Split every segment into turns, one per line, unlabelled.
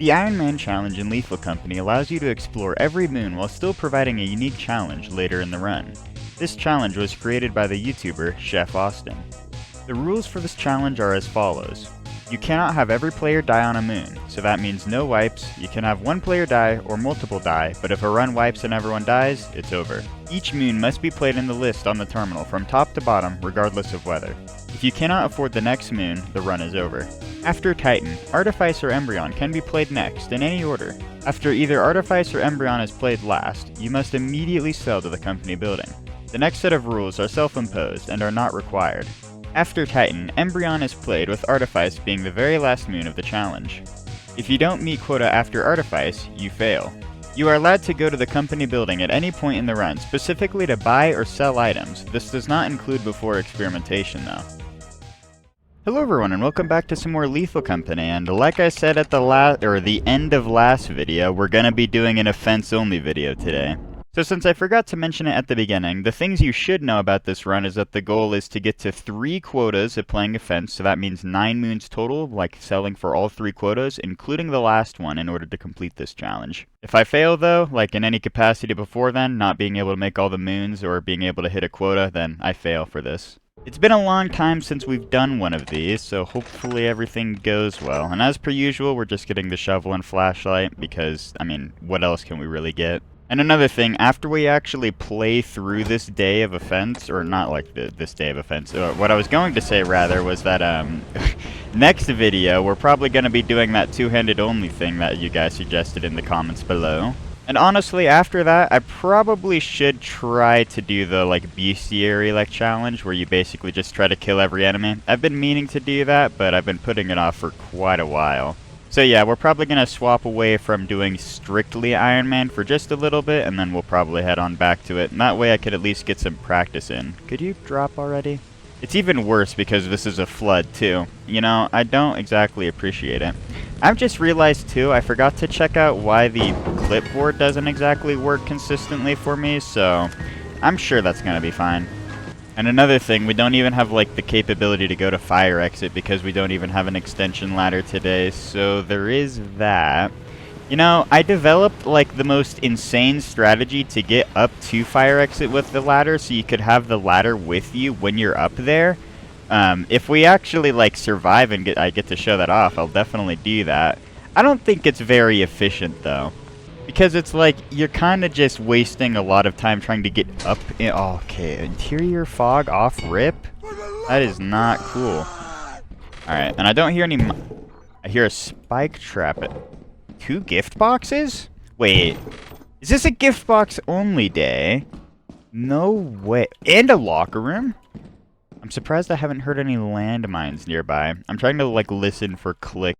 The Ironman challenge in Lethal Company allows you to explore every moon while still providing a unique challenge later in the run. This challenge was created by the YouTuber Chef Austin. The rules for this challenge are as follows. You cannot have every player die on a moon, so that means no wipes. You can have one player die or multiple die, but if a run wipes and everyone dies, it's over. Each moon must be played in the list on the terminal from top to bottom, regardless of weather. If you cannot afford the next moon, the run is over. After Titan, Artifice or Embrion can be played next, in any order. After either Artifice or Embrion is played last, you must immediately sell to the company building. The next set of rules are self-imposed and are not required. After Titan, Embrion is played with Artifice being the very last moon of the challenge. If you don't meet quota after Artifice, you fail. You are allowed to go to the company building at any point in the run, specifically to buy or sell items. This does not include before experimentation though. Hello everyone and welcome back to some more Lethal Company, and like I said at the end of last video, we're gonna be doing an offense only video today. So since I forgot to mention it at the beginning, the things you should know about this run is that the goal is to get to 3 quotas of playing offense, so that means 9 moons total, like selling for all 3 quotas, including the last one in order to complete this challenge. If I fail though, like in any capacity before then, not being able to make all the moons or being able to hit a quota, then I fail for this. It's been a long time since we've done one of these, so hopefully everything goes well. And as per usual, we're just getting the shovel and flashlight because, I mean, what else can we really get? And another thing, after we actually play through this day of offense, or not like this day of offense, what I was going to say rather was that next video we're probably going to be doing that two-handed only thing that you guys suggested in the comments below. And honestly, after that, I probably should try to do the, like, bestiary, like, challenge, where you basically just try to kill every enemy. I've been meaning to do that, but I've been putting it off for quite a while. So yeah, we're probably going to swap away from doing strictly Iron Man for just a little bit, and then we'll probably head on back to it. And that way I could at least get some practice in. Could you drop already? It's even worse because this is a flood, too. You know, I don't exactly appreciate it. I've just realized, too, I forgot to check out why the clipboard doesn't exactly work consistently for me, so I'm sure that's going to be fine. And another thing, we don't even have, like, the capability to go to fire exit because we don't even have an extension ladder today, so there is that. You know, I developed, like, the most insane strategy to get up to fire exit with the ladder so you could have the ladder with you when you're up there. If we actually, like, survive and I get to show that off, I'll definitely do that. I don't think it's very efficient, though. Because it's like, you're kind of just wasting a lot of time trying to get up in... Oh, okay, interior fog off rip? That is not cool. Alright, and I don't hear any... I hear a spike trap. 2 gift boxes? Wait, is this a gift box only day? No way. And a locker room? I'm surprised I haven't heard any landmines nearby. I'm trying to, like, listen for clicks.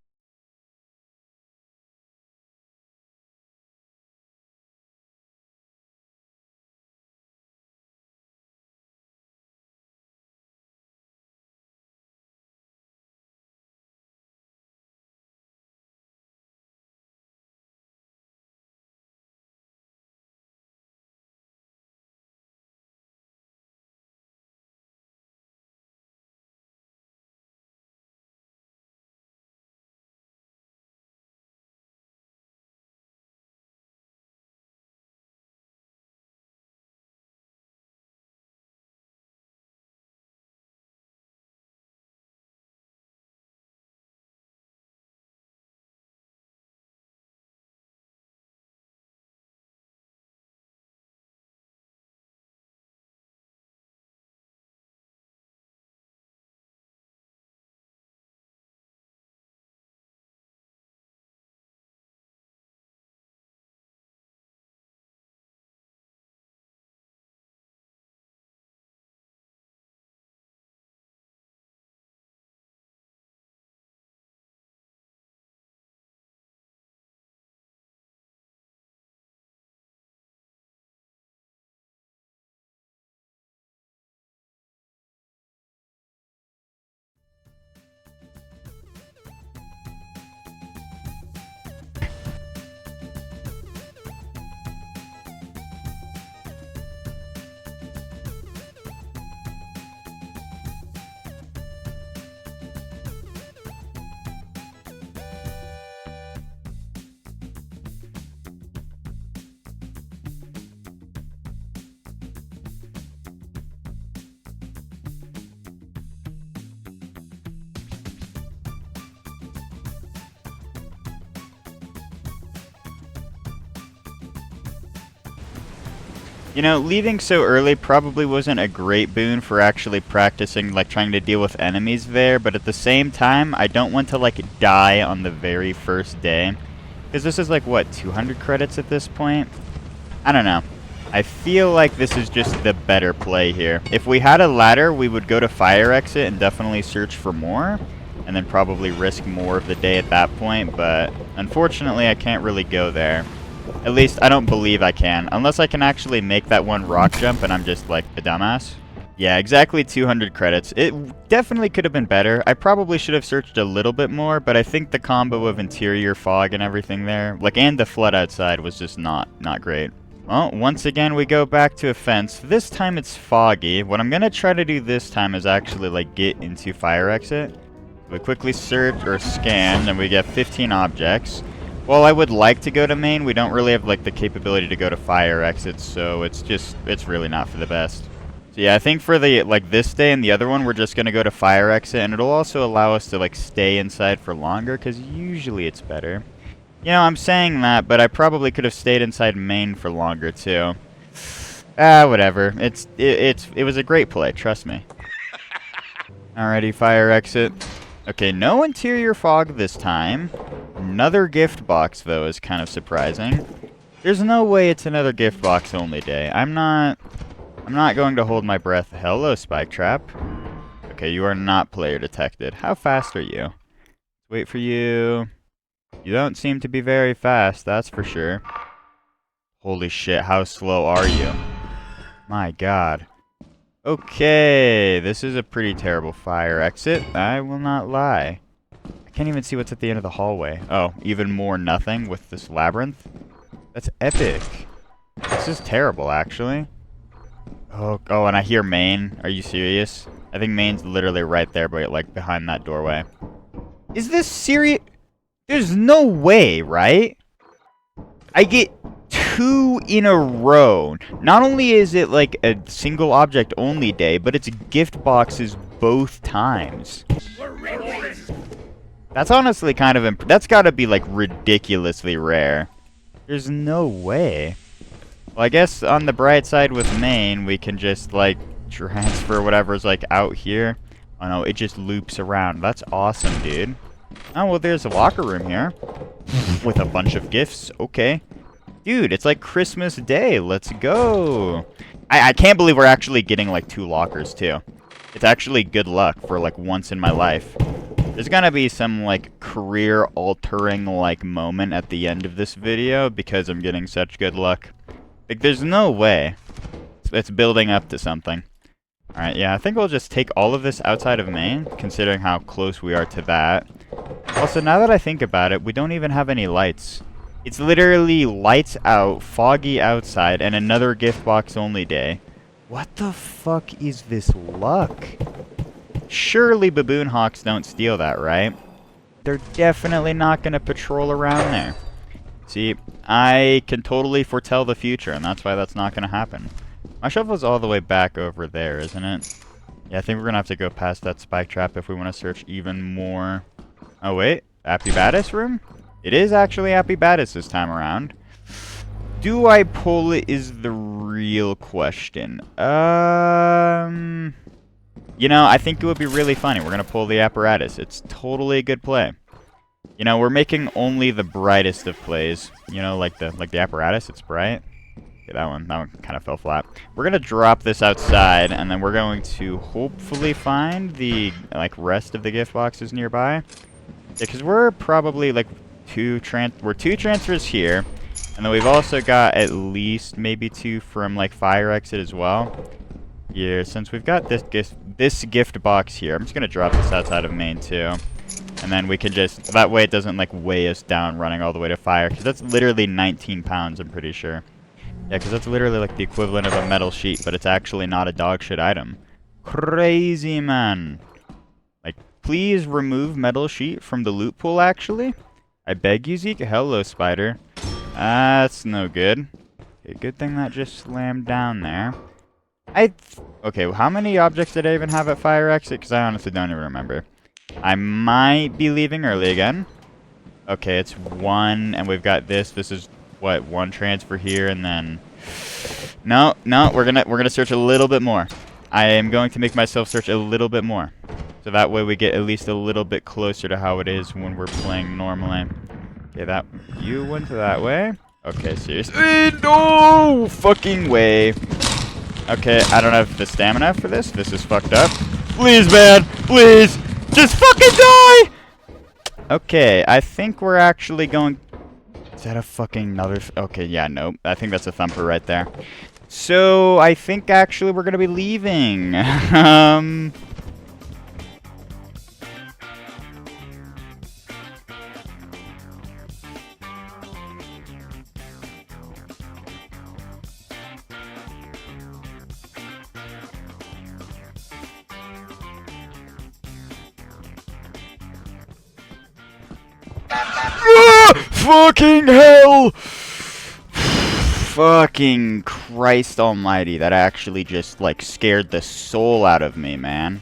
You know, leaving so early probably wasn't a great boon for actually practicing, like, trying to deal with enemies there, but at the same time, I don't want to, like, die on the very first day. Because this is, like, what, 200 credits at this point? I don't know. I feel like this is just the better play here. If we had a ladder, we would go to fire exit and definitely search for more, and then probably risk more of the day at that point, but unfortunately, I can't really go there. At least, I don't believe I can. Unless I can actually make that one rock jump and I'm just, like, a dumbass. Yeah, exactly 200 credits. It definitely could have been better. I probably should have searched a little bit more, but I think the combo of interior fog and everything there, like, and the flood outside was just not great. Well, once again, we go back to a fence. This time it's foggy. What I'm going to try to do this time is actually, like, get into fire exit. We quickly search or scan, and we get 15 objects. Well, I would like to go to main. We don't really have, like, the capability to go to fire exits, so it's really not for the best. So yeah, I think for the, like, this day and the other one, we're just going to go to fire exit, and it'll also allow us to, like, stay inside for longer, because usually it's better. You know, I'm saying that, but I probably could have stayed inside main for longer, too. Whatever. It was a great play, trust me. Alrighty, fire exit. Okay, no interior fog this time. Another gift box, though, is kind of surprising. There's no way it's another gift box only day. I'm not going to hold my breath. Hello, Spike Trap. Okay, you are not player detected. How fast are you? Wait for you. You don't seem to be very fast, that's for sure. Holy shit, how slow are you? My god. Okay, this is a pretty terrible fire exit. I will not lie. I can't even see what's at the end of the hallway. Oh, even more nothing with this labyrinth? That's epic. This is terrible, actually. Oh, and I hear main. Are you serious? I think main's literally right there, but, like, behind that doorway. Is this serious? There's no way, right? I get 2 in a row. Not only is it, like, a single object only day, but it's gift boxes both times. That's honestly kind of that's gotta be, like, ridiculously rare. There's no way. Well, I guess on the bright side with main, we can just, like, transfer whatever's, like, out here. Oh no, it just loops around. That's awesome, dude. Oh, well, there's a locker room here. With a bunch of gifts. Okay. Dude, it's like Christmas Day. Let's go. I can't believe we're actually getting, like, 2 lockers, too. It's actually good luck for, like, once in my life. There's gonna be some, like, career-altering, like, moment at the end of this video because I'm getting such good luck. Like, there's no way. It's building up to something. Alright, yeah, I think we'll just take all of this outside of main, considering how close we are to that. Also, now that I think about it, we don't even have any lights. It's literally lights out, foggy outside, and another gift box only day. What the fuck is this luck? Surely baboon hawks don't steal that, right? They're definitely not going to patrol around there. See, I can totally foretell the future, and that's why that's not going to happen. My shovel's all the way back over there, isn't it? Yeah, I think we're going to have to go past that spike trap if we want to search even more. Oh, wait. Appy Baddis room? It is actually Appy Baddis this time around. Do I pull it is the real question. You know, I think it would be really funny. We're going to pull the apparatus. It's totally a good play. You know, we're making only the brightest of plays. You know, like the apparatus, it's bright. Okay, that one kind of fell flat. We're going to drop this outside, and then we're going to hopefully find the, like, rest of the gift boxes nearby. Yeah, because we're probably, like, two transfers here. And then we've also got at least maybe 2 from, like, fire exit as well. Yeah, since we've got this gift box here, I'm just going to drop this outside of main, too. And then we can just, that way it doesn't, like, weigh us down running all the way to fire. Because that's literally 19 pounds, I'm pretty sure. Yeah, because that's literally, like, the equivalent of a metal sheet, but it's actually not a dog shit item. Crazy, man. Like, please remove metal sheet from the loot pool, actually. I beg you, Zeke. Hello, spider. That's no good. Okay, good thing that just slammed down there. Okay, well, how many objects did I even have at fire exit? Because I honestly don't even remember. I might be leaving early again. Okay, it's 1, and we've got this. This is, what, 1 transfer here, and then No, no, we're gonna search a little bit more. I am going to make myself search a little bit more. So that way we get at least a little bit closer to how it is when we're playing normally. Okay, that you went that way. Okay, seriously. No fucking way. Okay, I don't have the stamina for this. This is fucked up. Please, man, please, just fucking die. Okay, I think we're actually going. Is that a fucking another? Okay, yeah, nope. I think that's a thumper right there. So I think actually we're gonna be leaving. Fucking hell! Fucking Christ almighty, that actually just, like, scared the soul out of me, man.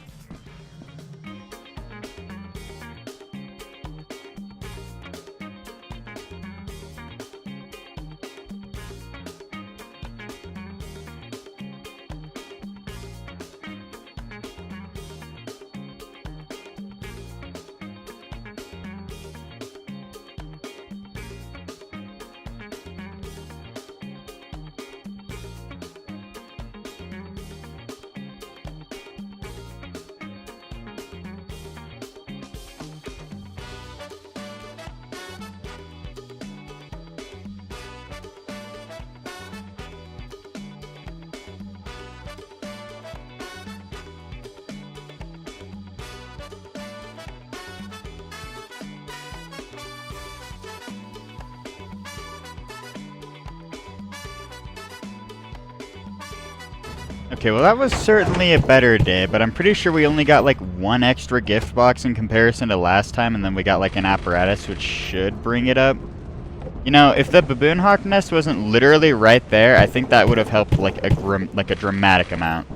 Okay, well that was certainly a better day, but I'm pretty sure we only got like one extra gift box in comparison to last time, and then we got like an apparatus, which should bring it up. You know, if the baboon hawk nest wasn't literally right there, I think that would have helped like a dramatic amount.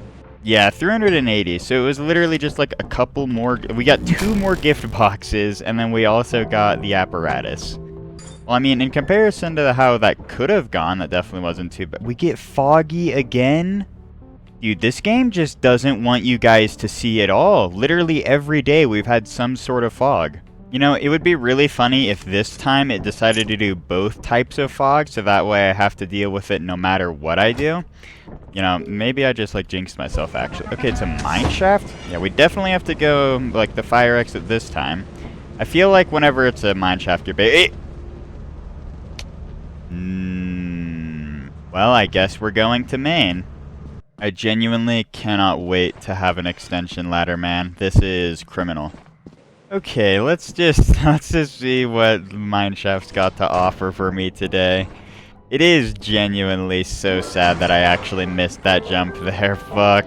Yeah, 380, so it was literally just like a couple more. We got 2 more gift boxes, and then we also got the apparatus. Well, I mean, in comparison to how that could have gone, that definitely wasn't too bad. We get foggy again? Dude, this game just doesn't want you guys to see it all. Literally every day we've had some sort of fog. You know, it would be really funny if this time it decided to do both types of fog, so that way I have to deal with it no matter what I do. You know, maybe I just, like, jinxed myself, actually. Okay, it's a mine shaft? Yeah, we definitely have to go, like, the fire exit this time. I feel like whenever it's a mine shaft, you're well, I guess we're going to Maine. I genuinely cannot wait to have an extension ladder, man. This is criminal. Okay, let's just see what Mineshaft's got to offer for me today. It is genuinely so sad that I actually missed that jump there. Fuck.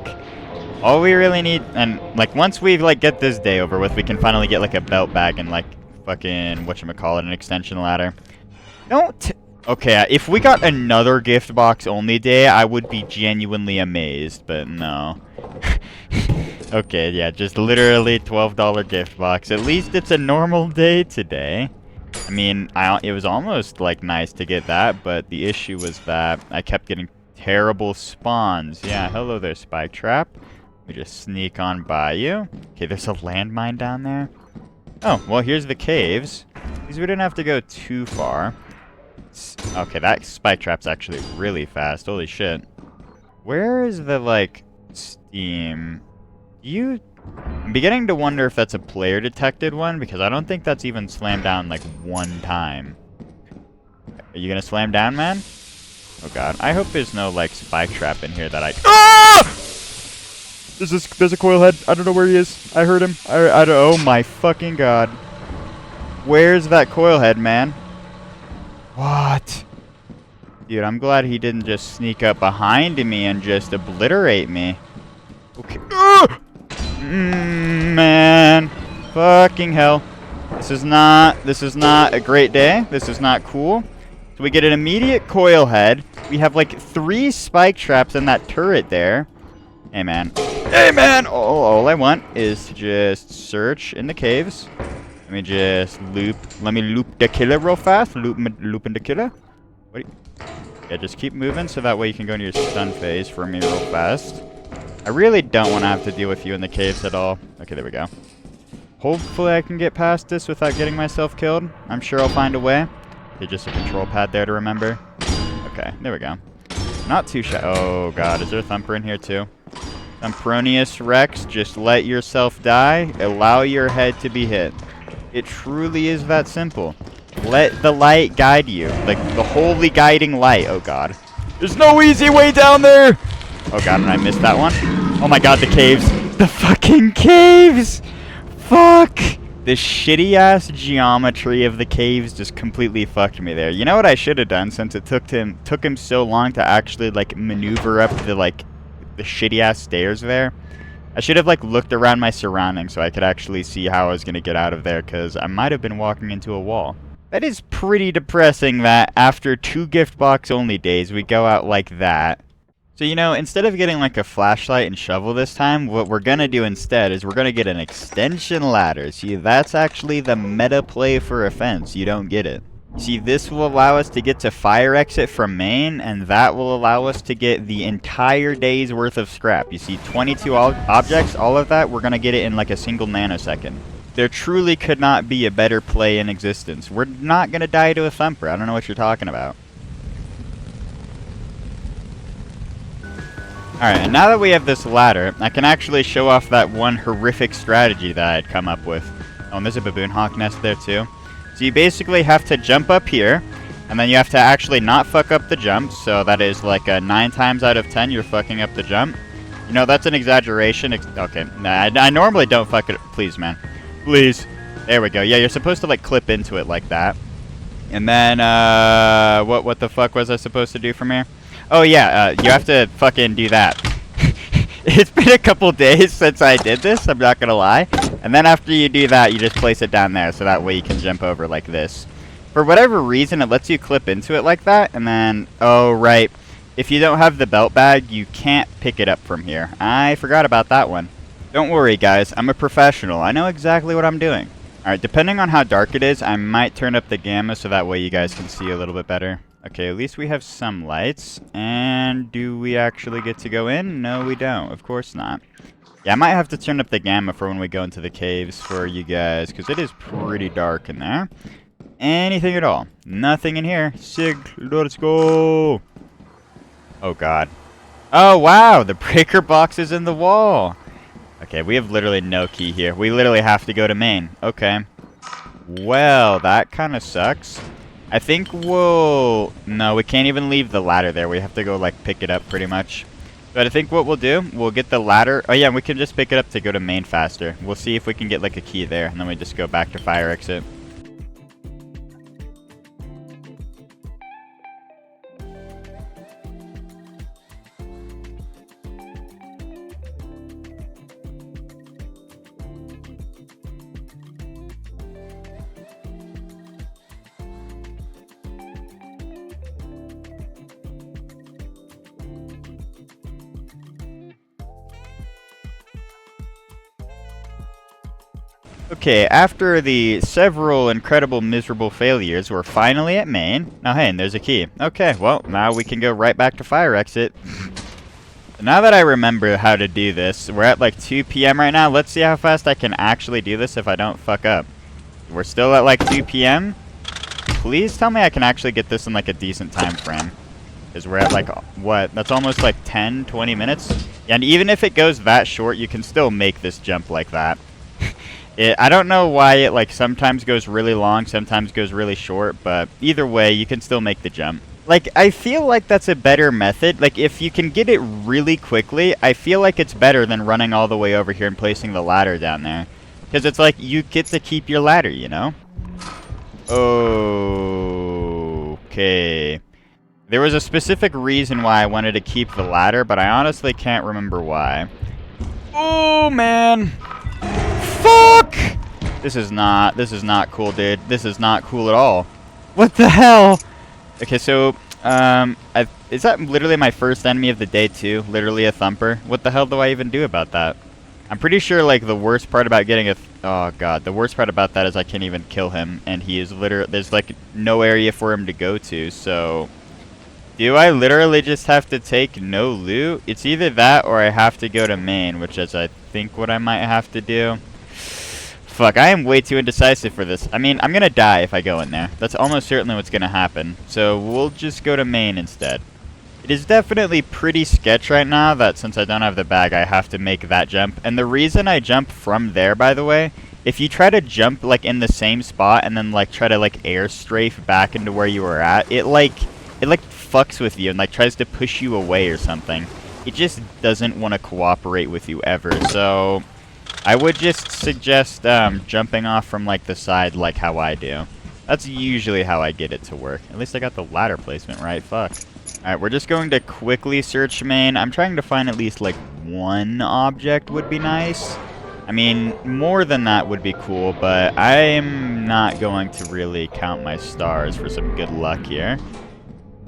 All we really need, and like once we like get this day over with, we can finally get like a belt bag and like fucking whatchamacallit, an extension ladder. Okay, if we got another gift box only day, I would be genuinely amazed, but no. Okay, yeah, just literally $12 gift box. At least it's a normal day today. I mean, it was almost, like, nice to get that, but the issue was that I kept getting terrible spawns. Yeah, hello there, Spike Trap. We just sneak on by you. Okay, there's a landmine down there. Oh, well, here's the caves. Because we didn't have to go too far. Okay, that spike trap's actually really fast. Holy shit. Where is the, like, steam? I'm beginning to wonder if that's a player-detected one, because I don't think that's even slammed down, like, one time. Are you gonna slam down, man? Oh, God. I hope there's no, like, spike trap in here that I... Ah! There's a coil head. I don't know where he is. I heard him. I don't... Oh, my fucking God. Where's that coil head, man? What? Dude, I'm glad he didn't just sneak up behind me and just obliterate me. Okay. Man. Fucking hell. This is not a great day. This is not cool. So we get an immediate coil head. We have like 3 spike traps in that turret there. Hey, man. Hey, man! All I want is to just search in the caves. Let me just loop. Let me loop the killer real fast. Looping the killer. What? Yeah, just keep moving so that way you can go into your stun phase for me real fast. I really don't want to have to deal with you in the caves at all. Okay, there we go. Hopefully I can get past this without getting myself killed. I'm sure I'll find a way. Okay, just a control pad there to remember. Okay, there we go. Not too shy. Oh god, is there a thumper in here too? Thumpronius Rex, just let yourself die. Allow your head to be hit. It truly is that simple. Let the light guide you. Like the holy guiding light. Oh god. There's no easy way down there! Oh god, and I missed that one. Oh my god, the caves. The fucking caves! Fuck! The shitty-ass geometry of the caves just completely fucked me there. You know what I should have done, since it took him so long to actually, like, maneuver up the shitty-ass stairs there? I should have, like, looked around my surroundings so I could actually see how I was gonna get out of there, because I might have been walking into a wall. That is pretty depressing that after 2 gift box only days, we go out like that. So, you know, instead of getting like a flashlight and shovel this time, what we're going to do instead is we're going to get an extension ladder. See, that's actually the meta play for a fence. You don't get it. See, this will allow us to get to fire exit from main, and that will allow us to get the entire day's worth of scrap. You see, 22 objects, all of that, we're going to get it in like a single nanosecond. There truly could not be a better play in existence. We're not going to die to a thumper. I don't know what you're talking about. Alright, and now that we have this ladder, I can actually show off that one horrific strategy that I had come up with. Oh, and there's a baboon hawk nest there too. So you basically have to jump up here, and then you have to actually not fuck up the jump, so that is like 9 times out of 10 you're fucking up the jump. You know, that's an exaggeration. Okay, nah, I normally don't fuck it. Please, man. Please. There we go. Yeah, you're supposed to like clip into it like that. And then, what the fuck was I supposed to do from here? Oh yeah, you have to fucking do that. It's been a couple days since I did this, I'm not gonna lie. And then after you do that, you just place it down there, so that way you can jump over like this. For whatever reason, it lets you clip into it like that, and then, oh right, if you don't have the belt bag, you can't pick it up from here. I forgot about that one. Don't worry guys, I'm a professional, I know exactly what I'm doing. Alright, depending on how dark it is, I might turn up the gamma so that way you guys can see a little bit better. Okay, at least we have some lights. And do we actually get to go in? No, we don't. Of course not. Yeah, I might have to turn up the gamma for when we go into the caves for you guys, because it is pretty dark in there. Anything at all. Nothing in here. Sig, let's go. Oh, God. Oh, wow, the breaker box is in the wall. Okay, we have literally no key here. We literally have to go to main. Okay. Well, that kind of sucks. I think we'll... No, we can't even leave the ladder there. We have to go, like, pick it up pretty much. But I think what we'll do, we'll get the ladder... Oh, yeah, we can just pick it up to go to main faster. We'll see if we can get, like, a key there, and then we just go back to fire exit. Okay, after the several incredible miserable failures, we're finally at main. Oh, hey, and there's a key. Okay, well, now we can go right back to fire exit. Now that I remember how to do this, we're at like 2 p.m. right now. Let's see how fast I can actually do this if I don't fuck up. We're still at like 2 p.m. Please tell me I can actually get this in like a decent time frame. Because we're at like, what? That's almost like 10, 20 minutes. And even if it goes that short, you can still make this jump like that. I don't know why it like sometimes goes really long, sometimes goes really short, but either way, you can still make the jump. Like, I feel like that's a better method. Like, if you can get it really quickly, I feel like it's better than running all the way over here and placing the ladder down there. Because it's like, you get to keep your ladder, you know? Okay. There was a specific reason why I wanted to keep the ladder, but I honestly can't remember why. Oh, man! Fuck! This is not cool, dude. This is not cool at all. What the hell? Okay, so, is that literally my first enemy of the day, too? Literally a thumper? What the hell do I even do about that? I'm pretty sure, like, the worst part about getting oh, God. The worst part about that is I can't even kill him, and he is literally... There's, like, no area for him to go to, so... Do I literally just have to take no loot? It's either that or I have to go to main, which is I think what I might have to do. Fuck, I am way too indecisive for this. I mean, I'm gonna die if I go in there. That's almost certainly what's gonna happen. So we'll just go to main instead. It is definitely pretty sketch right now that since I don't have the bag, I have to make that jump. And the reason I jump from there, by the way, if you try to jump like in the same spot and then like try to like air strafe back into where you were at, it like fucks with you and like tries to push you away or something. It just doesn't want to cooperate with you ever. So I would just suggest jumping off from like the side like how I do. That's usually how I get it to work. At least I got the ladder placement right. Fuck. Alright, we're just going to quickly search main. I'm trying to find at least like one object would be nice. I mean, more than that would be cool, but I'm not going to really count my stars for some good luck here.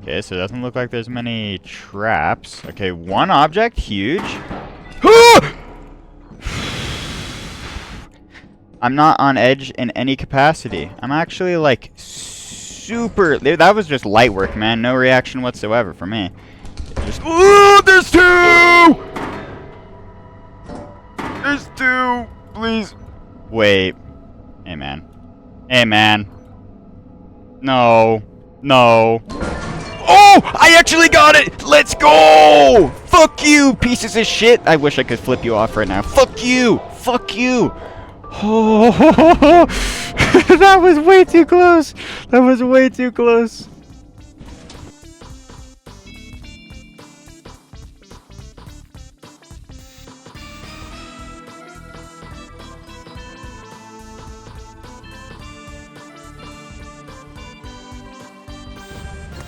Okay, so it doesn't look like there's many traps. Okay, one object, huge. I'm not on edge in any capacity. I'm actually like super... That was just light work, man. No reaction whatsoever for me. Just... Ooh, there's two! There's two! Please. Wait. Hey, man. Hey, man. No. No. Oh! I actually got it! Let's go! Fuck you, pieces of shit! I wish I could flip you off right now. Fuck you! Fuck you! Oh, that was way too close! That was way too close.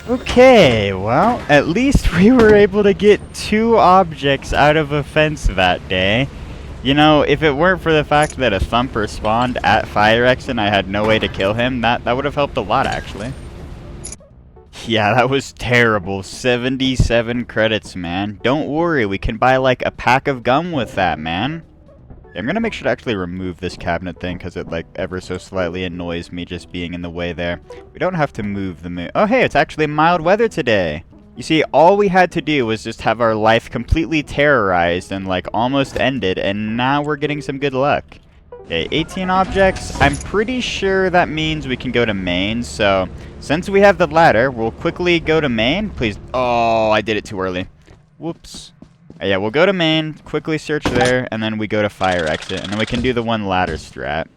Okay, well, at least we were able to get 2 objects out of a fence that day. You know, if it weren't for the fact that a thumper spawned at fire exit and I had no way to kill him, that would have helped a lot, actually. Yeah, that was terrible. 77 credits, man. Don't worry, we can buy, like, a pack of gum with that, man. I'm gonna make sure to actually remove this cabinet thing, because it, like, ever so slightly annoys me just being in the way there. We don't have to move the moon. Oh, hey, it's actually mild weather today. You see, all we had to do was just have our life completely terrorized and, like, almost ended, and now we're getting some good luck. Okay, 18 objects. I'm pretty sure that means we can go to main, so since we have the ladder, we'll quickly go to main. Please. Oh, I did it too early. Whoops. Yeah, we'll go to main, quickly search there, and then we go to fire exit, and then we can do the one ladder strat.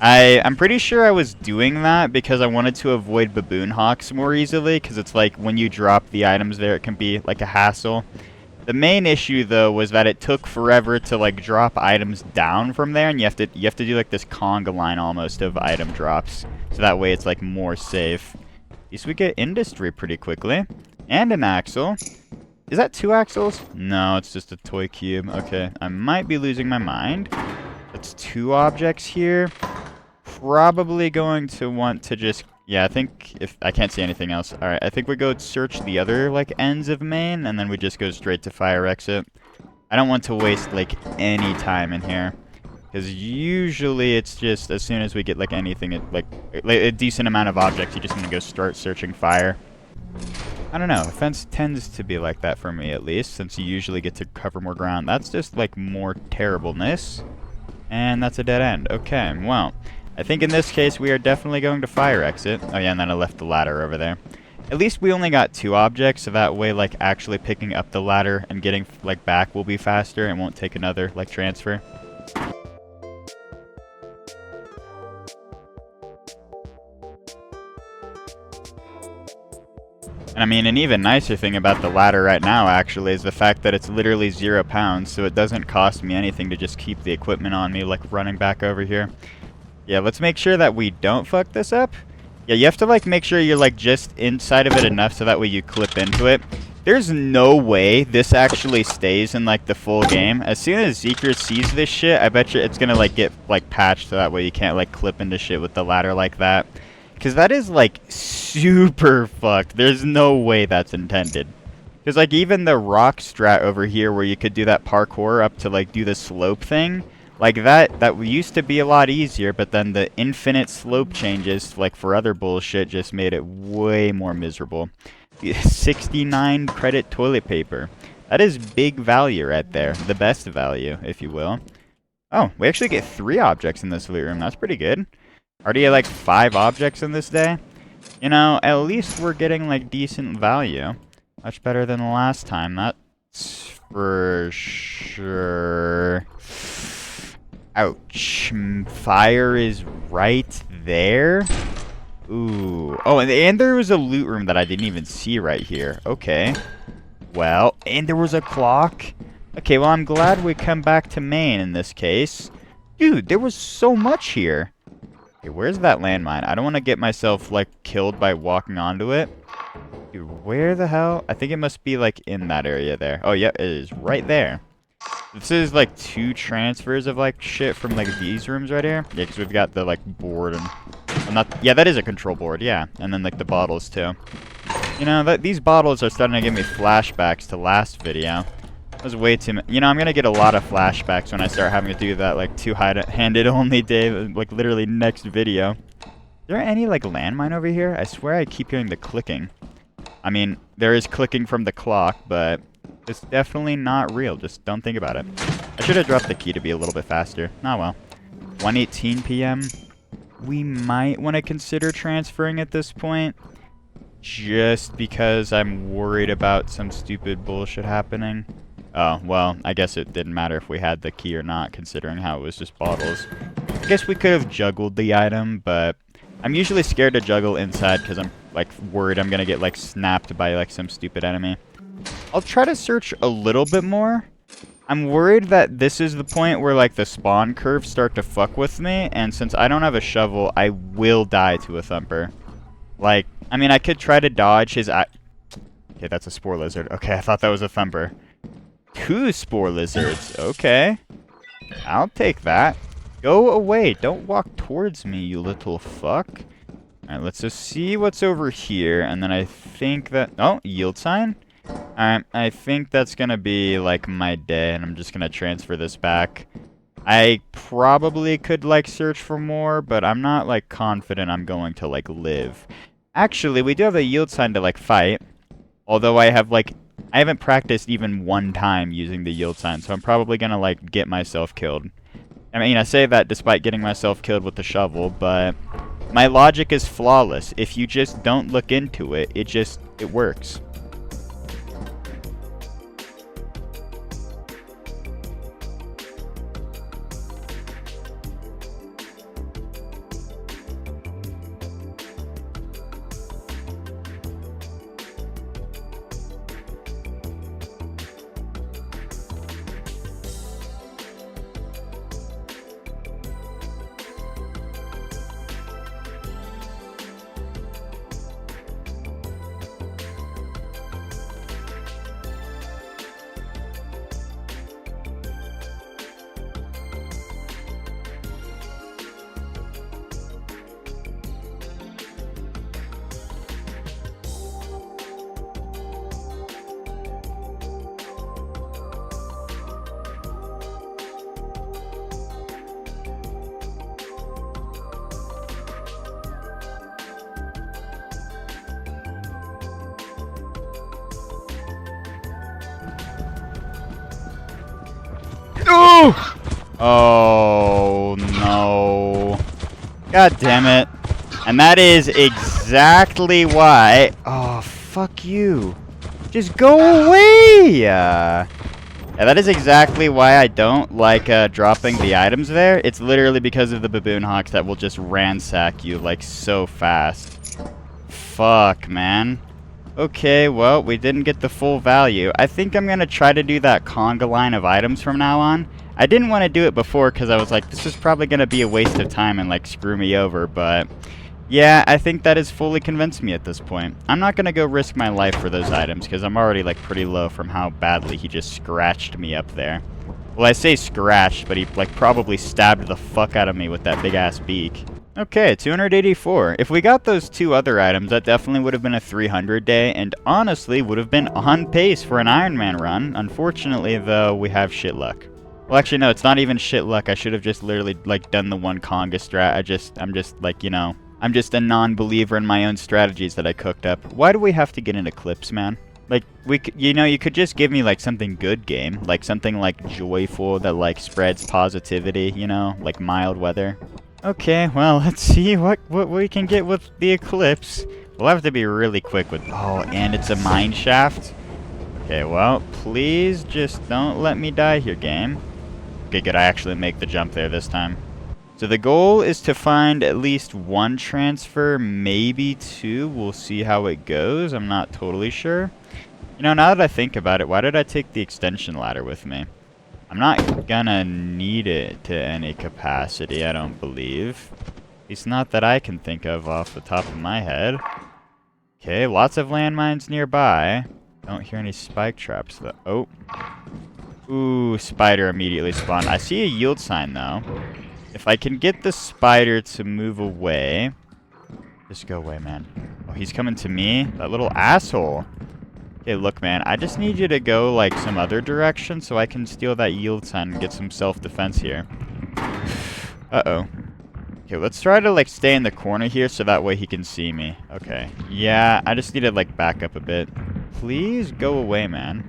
I'm pretty sure I was doing that because I wanted to avoid baboon hawks more easily, because it's like when you drop the items there, it can be like a hassle. The main issue though was that it took forever to like drop items down from there, and you have to do like this conga line almost of item drops, so that way it's like more safe. At least we get industry pretty quickly, and an axle. Is that 2 axles? No, it's just a toy cube. Okay, I might be losing my mind. That's 2 objects here. Probably going to want to just... Yeah, I think if... I can't see anything else. Alright, I think we go search the other, like, ends of main, and then we just go straight to fire exit. I don't want to waste, like, any time in here. Because usually it's just, as soon as we get, like, anything, like a decent amount of objects, you just want to go start searching fire. I don't know, fence tends to be like that for me at least, since you usually get to cover more ground. That's just like more terribleness. And that's a dead end. Okay, well, I think in this case we are definitely going to fire exit. Oh yeah, and then I left the ladder over there. At least we only got 2 objects, so that way like actually picking up the ladder and getting like back will be faster and won't take another like transfer. And I mean, an even nicer thing about the ladder right now, actually, is the fact that it's literally 0 pounds, so it doesn't cost me anything to just keep the equipment on me, like running back over here. Yeah, let's make sure that we don't fuck this up. Yeah, you have to, like, make sure you're, like, just inside of it enough so that way you clip into it. There's no way this actually stays in, like, the full game. As soon as Zeker sees this shit, I bet you it's gonna, like, get, like, patched so that way you can't, like, clip into shit with the ladder like that. Because that is, like, super fucked. There's no way that's intended. Because, like, even the rock strat over here where you could do that parkour up to, like, do the slope thing, like, that used to be a lot easier, but then the infinite slope changes, like, for other bullshit just made it way more miserable. 69 credit toilet paper. That is big value right there. The best value, if you will. Oh, we actually get 3 objects in this loot room. That's pretty good. Already like 5 objects in this day. You know, at least we're getting like decent value. Much better than the last time. That's for sure. Ouch. Fire is right there. Ooh. Oh, and there was a loot room that I didn't even see right here. Okay. Well, and there was a clock. Okay, well, I'm glad we come back to Maine in this case. Dude, there was so much here. Okay, where's that landmine? I don't want to get myself, like, killed by walking onto it. Dude, where the hell? I think it must be, like, in that area there. Oh, yeah, it is right there. This is, like, 2 transfers of, like, shit from, like, these rooms right here. Yeah, because we've got the, like, board and... Well, not... Yeah, that is a control board, yeah. And then, like, the bottles, too. You know, these bottles are starting to give me flashbacks to last video. That was way too... You know, I'm gonna get a lot of flashbacks when I start having to do that, like, two-handed only day, like, literally next video. Is there any, like, landmine over here? I swear I keep hearing the clicking. I mean, there is clicking from the clock, but it's definitely not real. Just don't think about it. I should have dropped the key to be a little bit faster. Oh, well. 1:18 p.m. We might want to consider transferring at this point. Just because I'm worried about some stupid bullshit happening. Oh, well, I guess it didn't matter if we had the key or not, considering how it was just bottles. I guess we could have juggled the item, but I'm usually scared to juggle inside because I'm, like, worried I'm gonna get, like, snapped by, like, some stupid enemy. I'll try to search a little bit more. I'm worried that this is the point where, like, the spawn curves start to fuck with me, and since I don't have a shovel, I will die to a thumper. Like, I mean, I could try to dodge his Okay, that's a spore lizard. Okay, I thought that was a thumper. 2 spore lizards. Okay. I'll take that. Go away. Don't walk towards me, you little fuck. Alright, let's just see what's over here. And then I think that... Oh, yield sign? Alright, I think that's gonna be, like, my day. And I'm just gonna transfer this back. I probably could, like, search for more, but I'm not, like, confident I'm going to, like, live. Actually, we do have a yield sign to, like, fight. Although I have, like... I haven't practiced even 1 time using the yield sign, so I'm probably gonna, like, get myself killed. I mean, I say that despite getting myself killed with the shovel, but my logic is flawless. If you just don't look into it, it works. Oh! Oh, no. God damn it. And that is exactly why... Oh, fuck you. Just go away! Yeah, that is exactly why I don't like dropping the items there. It's literally because of the baboon hawks that will just ransack you, like, so fast. Fuck, man. Okay, well, we didn't get the full value. I think I'm going to try to do that conga line of items from now on. I didn't want to do it before because I was like, this is probably going to be a waste of time and, like, screw me over, but... Yeah, I think that has fully convinced me at this point. I'm not going to go risk my life for those items because I'm already, like, pretty low from how badly he just scratched me up there. Well, I say scratched, but he, like, probably stabbed the fuck out of me with that big-ass beak. Okay, 284. If we got those 2 other items, that definitely would have been a 300 day, and honestly would have been on pace for an Ironman run. Unfortunately, though, we have shit luck. Well, actually, no, it's not even shit luck. I should have just literally, like, done the one conga strat. I'm just, like, you know, I'm just a non-believer in my own strategies that I cooked up. Why do we have to get an eclipse, man? Like, you could just give me, like, something good game. Like, something, like, joyful that, like, spreads positivity, you know? Like, mild weather. Okay, well, let's see what we can get with the eclipse. We'll have to be really quick with... Oh, and it's a mine shaft? Okay, well, please just don't let me die here, game. Okay, good. I actually make the jump there this time. So the goal is to find at least one transfer, maybe two. We'll see how it goes. I'm not totally sure. You know, now that I think about it, why did I take the extension ladder with me? I'm not gonna need it to any capacity, I don't believe. At least not that I can think of off the top of my head. Okay, lots of landmines nearby. Don't hear any spike traps though. Oh. Ooh, spider immediately spawned. I see a yield sign though. If I can get the spider to move away... Just go away, man. Oh, he's coming to me? That little asshole. Okay, look, man. I just need you to go, like, some other direction so I can steal that yield sign and get some self-defense here. Uh-oh. Okay, let's try to, like, stay in the corner here so that way he can see me. Okay. Yeah, I just need to, like, back up a bit. Please go away, man.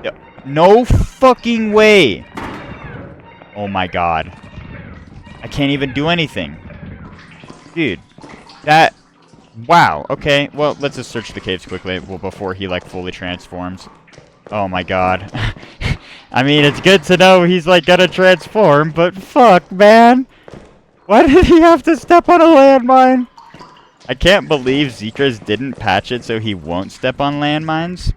Yep. No fucking way! Oh my god. I can't even do anything. Dude. That... Wow. Okay. Well, let's just search the caves quickly before he, like, fully transforms. Oh my god. I mean, it's good to know he's, like, gonna transform, but fuck, man. Why did he have to step on a landmine? I can't believe Zekras didn't patch it so he won't step on landmines.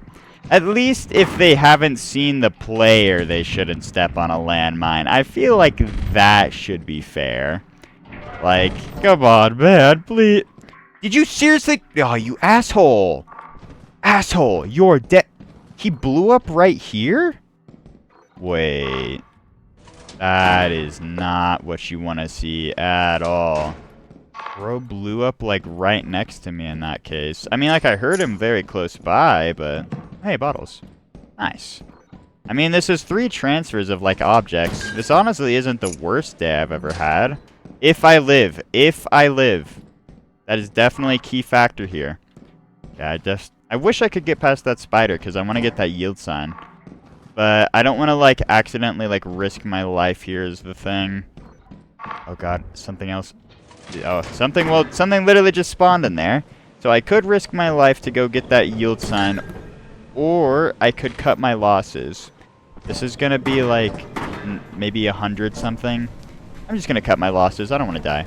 At least if they haven't seen the player, they shouldn't step on a landmine. I feel like that should be fair. Like, come on, man, please. Did you seriously? Oh, you asshole. Asshole, you're dead. He blew up right here? Wait. That is not what you want to see at all. Bro blew up, like, right next to me in that case. I mean, like, I heard him very close by, but... Hey, bottles. Nice. I mean, this is 3 transfers of, like, objects. This honestly isn't the worst day I've ever had. If I live. If I live. That is definitely a key factor here. Yeah, I wish I could get past that spider, because I want to get that yield sign. But I don't want to, like, accidentally, like, risk my life here is the thing. Oh, God. Something else. Oh, something literally just spawned in there. So I could risk my life to go get that yield sign. Or I could cut my losses. This is going to be like maybe 100 something. I'm just going to cut my losses. I don't want to die.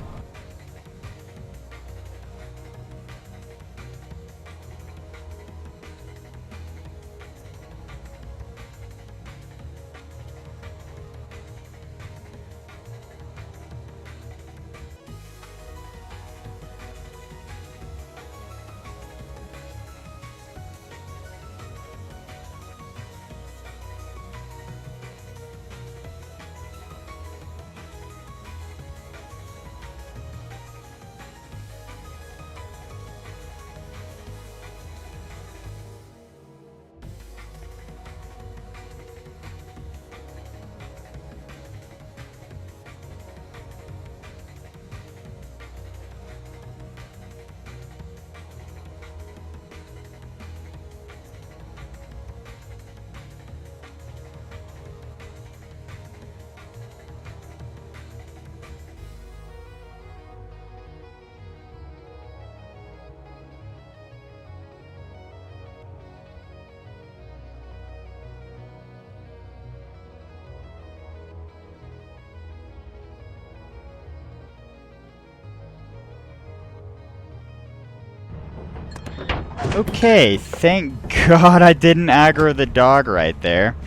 Okay, thank God I didn't aggro the dog right there.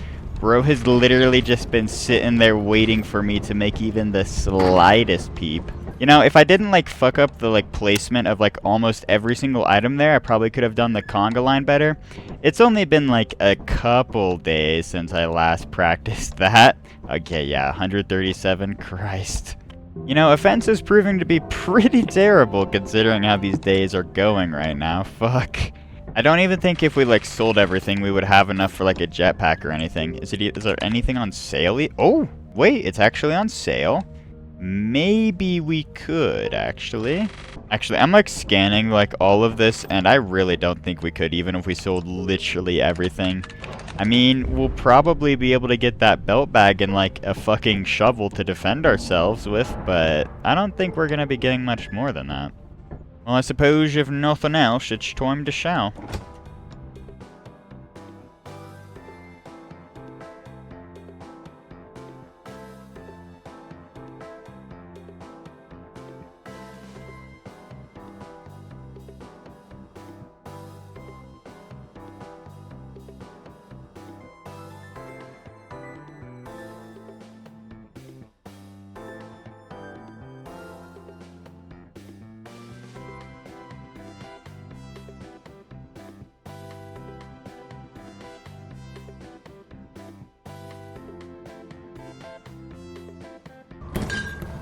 Bro has literally just been sitting there waiting for me to make even the slightest peep. You know, if I didn't, like, fuck up the, like, placement of, like, almost every single item there, I probably could have done the conga line better. It's only been, like, a couple days since I last practiced that. Okay, yeah, 137, Christ. You know, offense is proving to be pretty terrible considering how these days are going right now. Fuck. I don't even think if we, like, sold everything we would have enough for, like, a jetpack or anything. Is there anything on sale? Oh, wait, it's actually on sale. maybe we could, actually. Actually, I'm like scanning like all of this, and I really don't think we could, even if we sold literally everything. I mean, we'll probably be able to get that belt bag and like a fucking shovel to defend ourselves with, but I don't think we're gonna be getting much more than that. Well, I suppose if nothing else, it's time to show.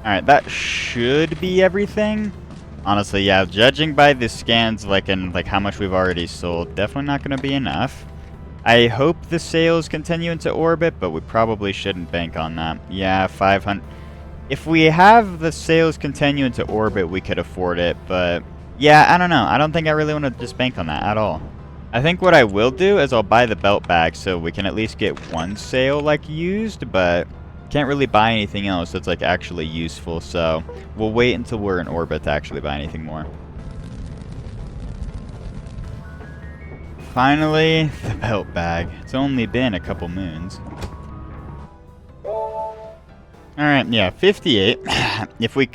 Alright, that should be everything. Honestly, yeah, judging by the scans, and how much we've already sold, definitely not going to be enough. I hope the sales continue into orbit, but we probably shouldn't bank on that. Yeah, 500. If we have the sales continue into orbit, we could afford it, but yeah, I don't know. I don't think I really want to just bank on that at all. I think what I will do is I'll buy the belt bag so we can at least get one sale used, but can't really buy anything else that's actually useful, so we'll wait until we're in orbit to actually buy anything more. Finally, the belt bag. It's only been a couple moons. Alright, yeah, 58.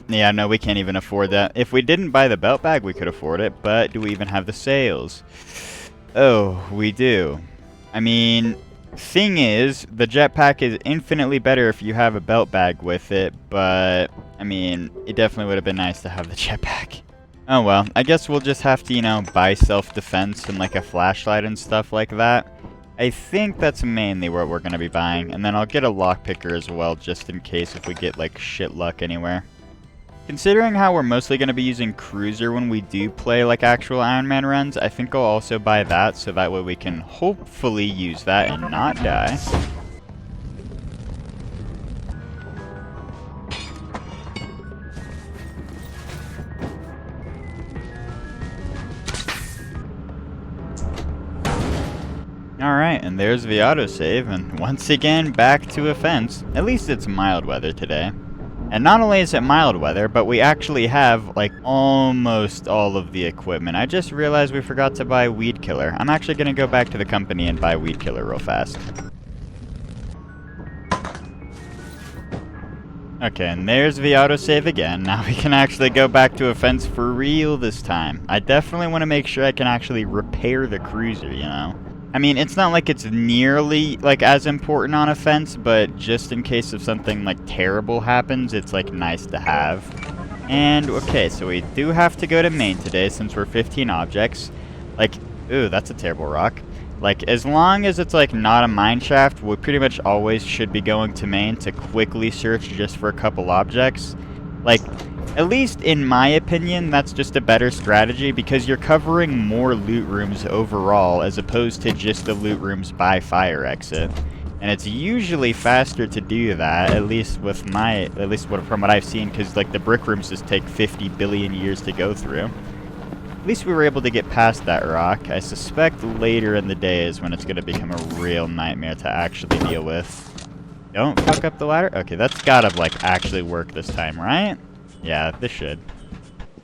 No, we can't even afford that. If we didn't buy the belt bag, we could afford it, but do we even have the sales? Oh, we do. I mean, thing is, the jetpack is infinitely better if you have a belt bag with it, but, I mean, it definitely would have been nice to have the jetpack. Oh well, I guess we'll just have to, buy self-defense and a flashlight and stuff like that. I think that's mainly what we're going to be buying, and then I'll get a lockpicker as well, just in case if we get shit luck anywhere. Considering how we're mostly going to be using Cruiser when we do play actual Ironman runs, I think I'll also buy that so that way we can hopefully use that and not die. Alright, and there's the autosave, and once again back to a fence. At least it's mild weather today. And not only is it mild weather, but we actually have, almost all of the equipment. I just realized we forgot to buy weed killer. I'm actually going to go back to the company and buy weed killer real fast. Okay, and there's the autosave again. Now we can actually go back to a fence for real this time. I definitely want to make sure I can actually repair the cruiser, I mean, it's not like it's nearly, as important on a fence, but just in case of something, terrible happens, it's, nice to have. And, okay, so we do have to go to main today since we're 15 objects. Ooh, that's a terrible rock. As long as it's, not a mine shaft, we pretty much always should be going to main to quickly search just for a couple objects. At least in my opinion, that's just a better strategy because you're covering more loot rooms overall as opposed to just the loot rooms by fire exit. And it's usually faster to do that, at least from what I've seen, because the brick rooms just take 50 billion years to go through. At least we were able to get past that rock. I suspect later in the day is when it's going to become a real nightmare to actually deal with. Don't fuck up the ladder? Okay, that's gotta actually work this time, right? Yeah, this should.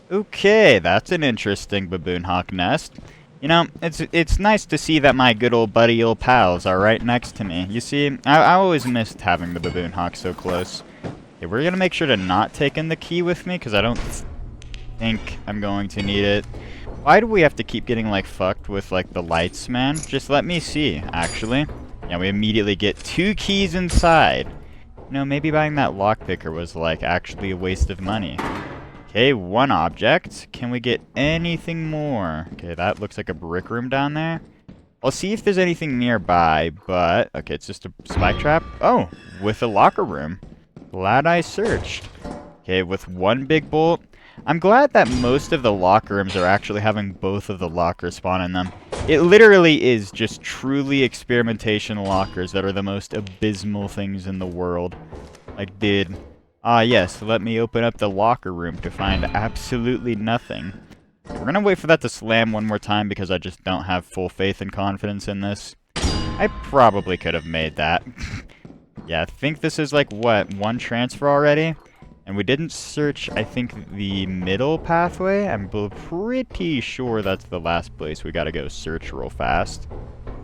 Okay, that's an interesting baboon hawk nest. It's nice to see that my good old buddy old pals are right next to me. You see, I always missed having the baboon hawk so close. Okay, we're gonna make sure to not take in the key with me, because I don't think I'm going to need it. Why do we have to keep getting, fucked with, the lights, man? Just let me see, actually. Yeah, we immediately get 2 keys inside. Maybe buying that lockpicker was, actually a waste of money. Okay, 1 object. Can we get anything more? Okay, that looks like a brick room down there. I'll see if there's anything nearby, but... Okay, it's just a spike trap. Oh, with a locker room. Glad I searched. Okay, with 1 big bolt. I'm glad that most of the locker rooms are actually having both of the lockers spawn in them. It literally is just truly experimentation lockers that are the most abysmal things in the world. Dude, Ah, yes, let me open up the locker room to find absolutely nothing. We're gonna wait for that to slam one more time because I just don't have full faith and confidence in this. I probably could have made that. Yeah, I think this is like, what, one transfer already? And we didn't search, I think, the middle pathway. I'm pretty sure that's the last place we gotta go search real fast.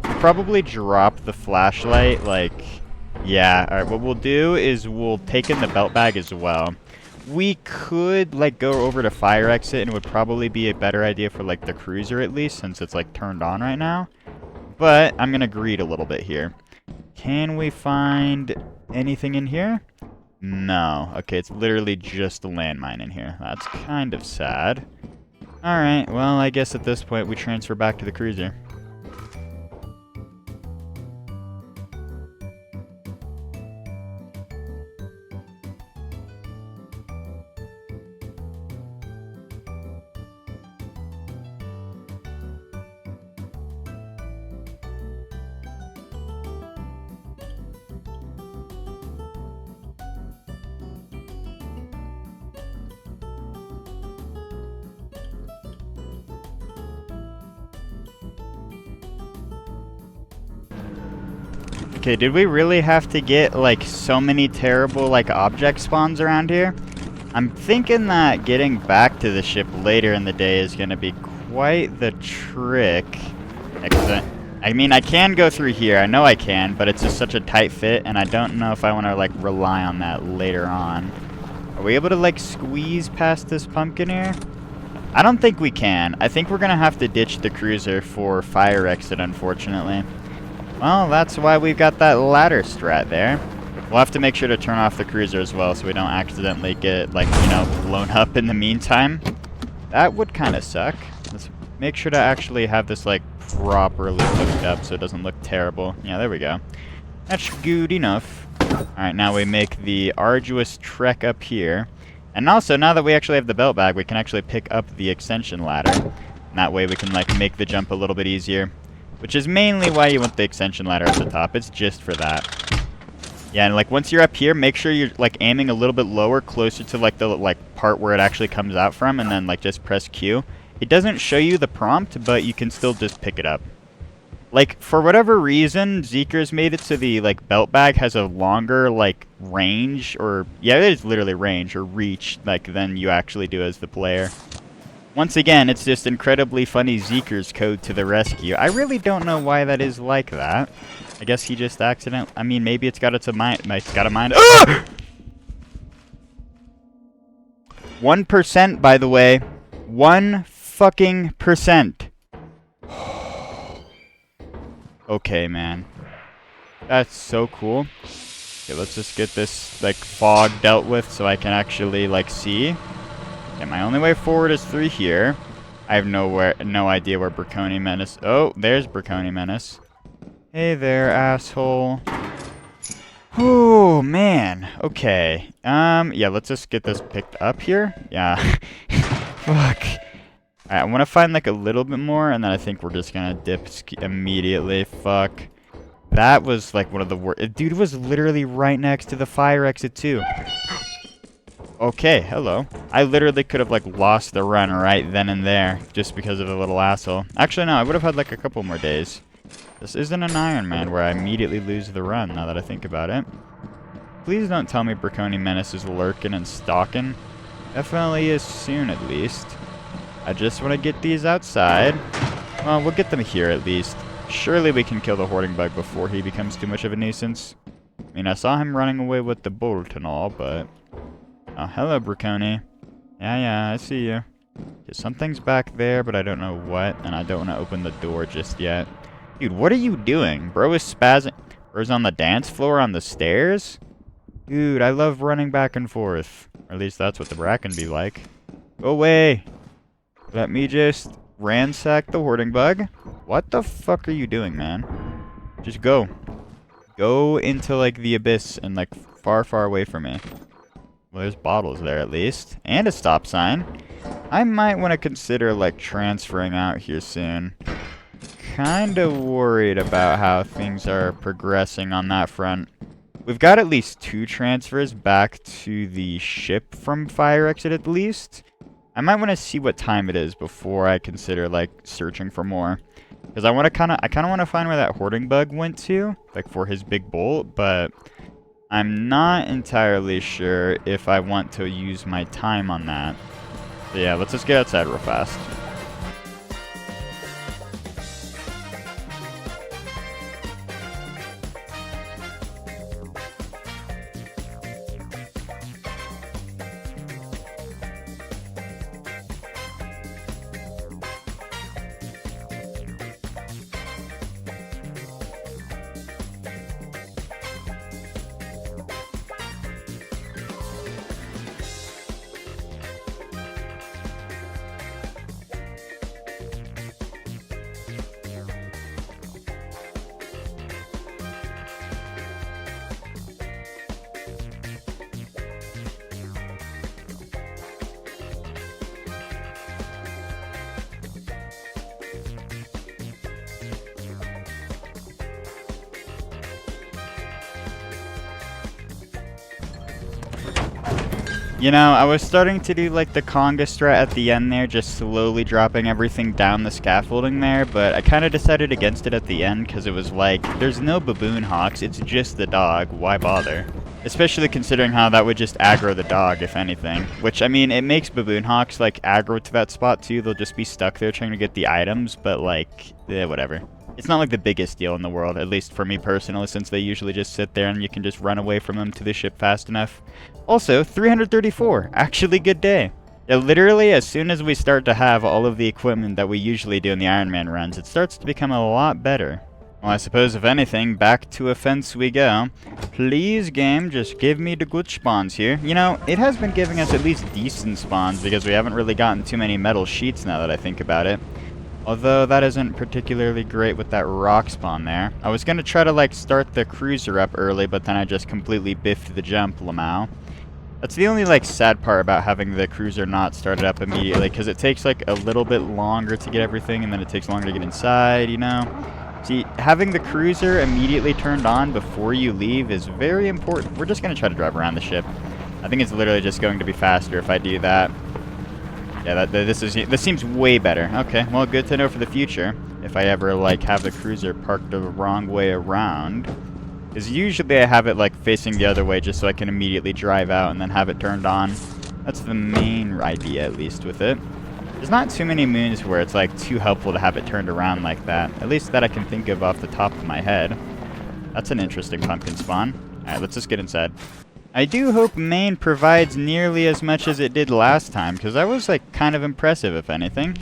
Probably drop the flashlight, like... Yeah, alright, what we'll do is we'll take in the belt bag as well. We could, like, go over to fire exit, and it would probably be a better idea for, like, the cruiser at least, since it's, like, turned on right now. But I'm gonna greed a little bit here. Can we find anything in here? No. Okay, it's literally just a landmine in here. That's kind of sad. Alright, well, I guess at this point we transfer back to the cruiser. Okay, did we really have to get, like, so many terrible, like, object spawns around here? I'm thinking that getting back to the ship later in the day is going to be quite the trick. I mean, I can go through here. I know I can, but it's just such a tight fit, and I don't know if I want to, like, rely on that later on. Are we able to, like, squeeze past this pumpkin here? I don't think we can. I think we're going to have to ditch the cruiser for fire exit, unfortunately. Well, that's why we've got that ladder strat there. We'll have to make sure to turn off the cruiser as well so we don't accidentally get, like, you know, blown up in the meantime. That would kind of suck. Let's make sure to actually have this, like, properly hooked up so it doesn't look terrible. Yeah, there we go. That's good enough. Alright, now we make the arduous trek up here. And also, now that we actually have the belt bag, we can actually pick up the extension ladder. And that way we can, like, make the jump a little bit easier. Which is mainly why you want the extension ladder at the top. It's just for that. Yeah, and like once you're up here, make sure you're like aiming a little bit lower, closer to like the like part where it actually comes out from, and then like just press Q. It doesn't show you the prompt, but you can still just pick it up. Like for whatever reason, Zeeker's made it so the like belt bag has a longer like range, or yeah, it is literally range or reach like than you actually do as the player. Once again, it's just incredibly funny Zeeker's code to the rescue. I really don't know why that is like that. I guess he just accidentally... I mean, maybe it's got a mind... It's got a mind... Ah! 1%, by the way. 1 fucking percent. Okay, man. That's so cool. Okay, let's just get this, like, fog dealt with so I can actually, like, see. Okay, my only way forward is through here. I have no idea where Braconi Menace... Oh, there's Braconi Menace. Hey there, asshole. Oh, man. Okay. Yeah, let's just get this picked up here. Yeah. Fuck. Alright, I want to find, like, a little bit more, and then I think we're just gonna dip immediately. Fuck. That was, like, one of the worst... Dude was literally right next to the fire exit, too. Okay, hello. I literally could have, like, lost the run right then and there just because of the little asshole. Actually, no, I would have had, like, a couple more days. This isn't an Ironman where I immediately lose the run, now that I think about it. Please don't tell me Braconi Menace is lurking and stalking. Definitely is soon, at least. I just want to get these outside. Well, we'll get them here, at least. Surely we can kill the hoarding bug before he becomes too much of a nuisance. I mean, I saw him running away with the bolt and all, but... Oh, hello, Braconi. Yeah, I see you. Okay, something's back there, but I don't know what, and I don't want to open the door just yet. Dude, what are you doing? Bro is spazzing. Bro's on the dance floor on the stairs? Dude, I love running back and forth. Or at least that's what the bracken be like. Go away! Let me just ransack the hoarding bug. What the fuck are you doing, man? Just go. Go into, like, the abyss and, like, far, far away from me. Well, there's bottles there at least. And a stop sign. I might want to consider, like, transferring out here soon. Kinda worried about how things are progressing on that front. We've got at least 2 transfers back to the ship from fire exit at least. I might want to see what time it is before I consider, like, searching for more. Because I kind of want to find where that hoarding bug went to, like, for his big bolt, but I'm not entirely sure if I want to use my time on that. So yeah, let's just get outside real fast. You know, I was starting to do like the conga strat at the end there, just slowly dropping everything down the scaffolding there, but I kind of decided against it at the end because it was like, there's no baboon hawks, it's just the dog, why bother? Especially considering how that would just aggro the dog, if anything. Which, I mean, it makes baboon hawks like aggro to that spot too, they'll just be stuck there trying to get the items, but like, whatever. It's not like the biggest deal in the world, at least for me personally, since they usually just sit there and you can just run away from them to the ship fast enough. Also, 334, actually good day. Yeah, literally, as soon as we start to have all of the equipment that we usually do in the Ironman runs, it starts to become a lot better. Well, I suppose, if anything, back to offense we go. Please, game, just give me the good spawns here. You know, it has been giving us at least decent spawns because we haven't really gotten too many metal sheets now that I think about it. Although that isn't particularly great with that rock spawn there. I was going to try to like start the cruiser up early, but then I just completely biffed the jump, Lamau. That's the only like sad part about having the cruiser not started up immediately, because it takes like a little bit longer to get everything, and then it takes longer to get inside, you know? See, having the cruiser immediately turned on before you leave is very important. We're just going to try to drive around the ship. I think it's literally just going to be faster if I do that. Yeah, this seems way better. Okay, well, good to know for the future. If I ever, like, have the cruiser parked the wrong way around. Because usually I have it, like, facing the other way just so I can immediately drive out and then have it turned on. That's the main idea, at least, with it. There's not too many moons where it's, like, too helpful to have it turned around like that. At least that I can think of off the top of my head. That's an interesting pumpkin spawn. Alright, let's just get inside. I do hope Maine provides nearly as much as it did last time, because that was, like, kind of impressive, if anything.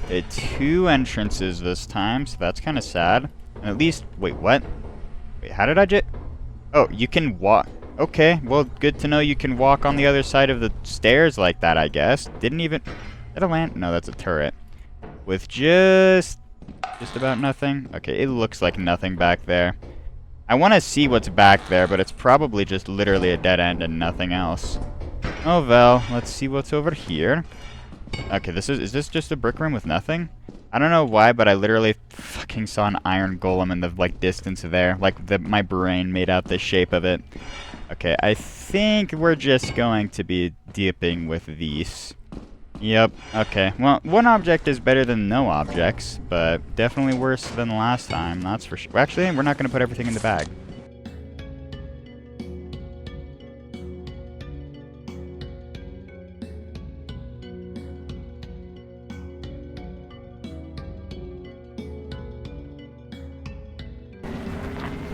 2 entrances this time, so that's kind of sad. And at least, wait, what? Wait, how did I just... Oh, you can walk... Okay, well, good to know you can walk on the other side of the stairs like that, I guess. Didn't even... Is that a land? No, that's a turret. With just about nothing? Okay, it looks like nothing back there. I want to see what's back there, but it's probably just literally a dead end and nothing else. Oh well, let's see what's over here. Okay, is this just a brick room with nothing? I don't know why, but I literally fucking saw an iron golem in the, like, distance there. Like, my brain made out the shape of it. Okay, I think we're just going to be dipping with these. Yep, okay. Well, one object is better than no objects, but definitely worse than last time, that's for sure. Well, actually, we're not going to put everything in the bag.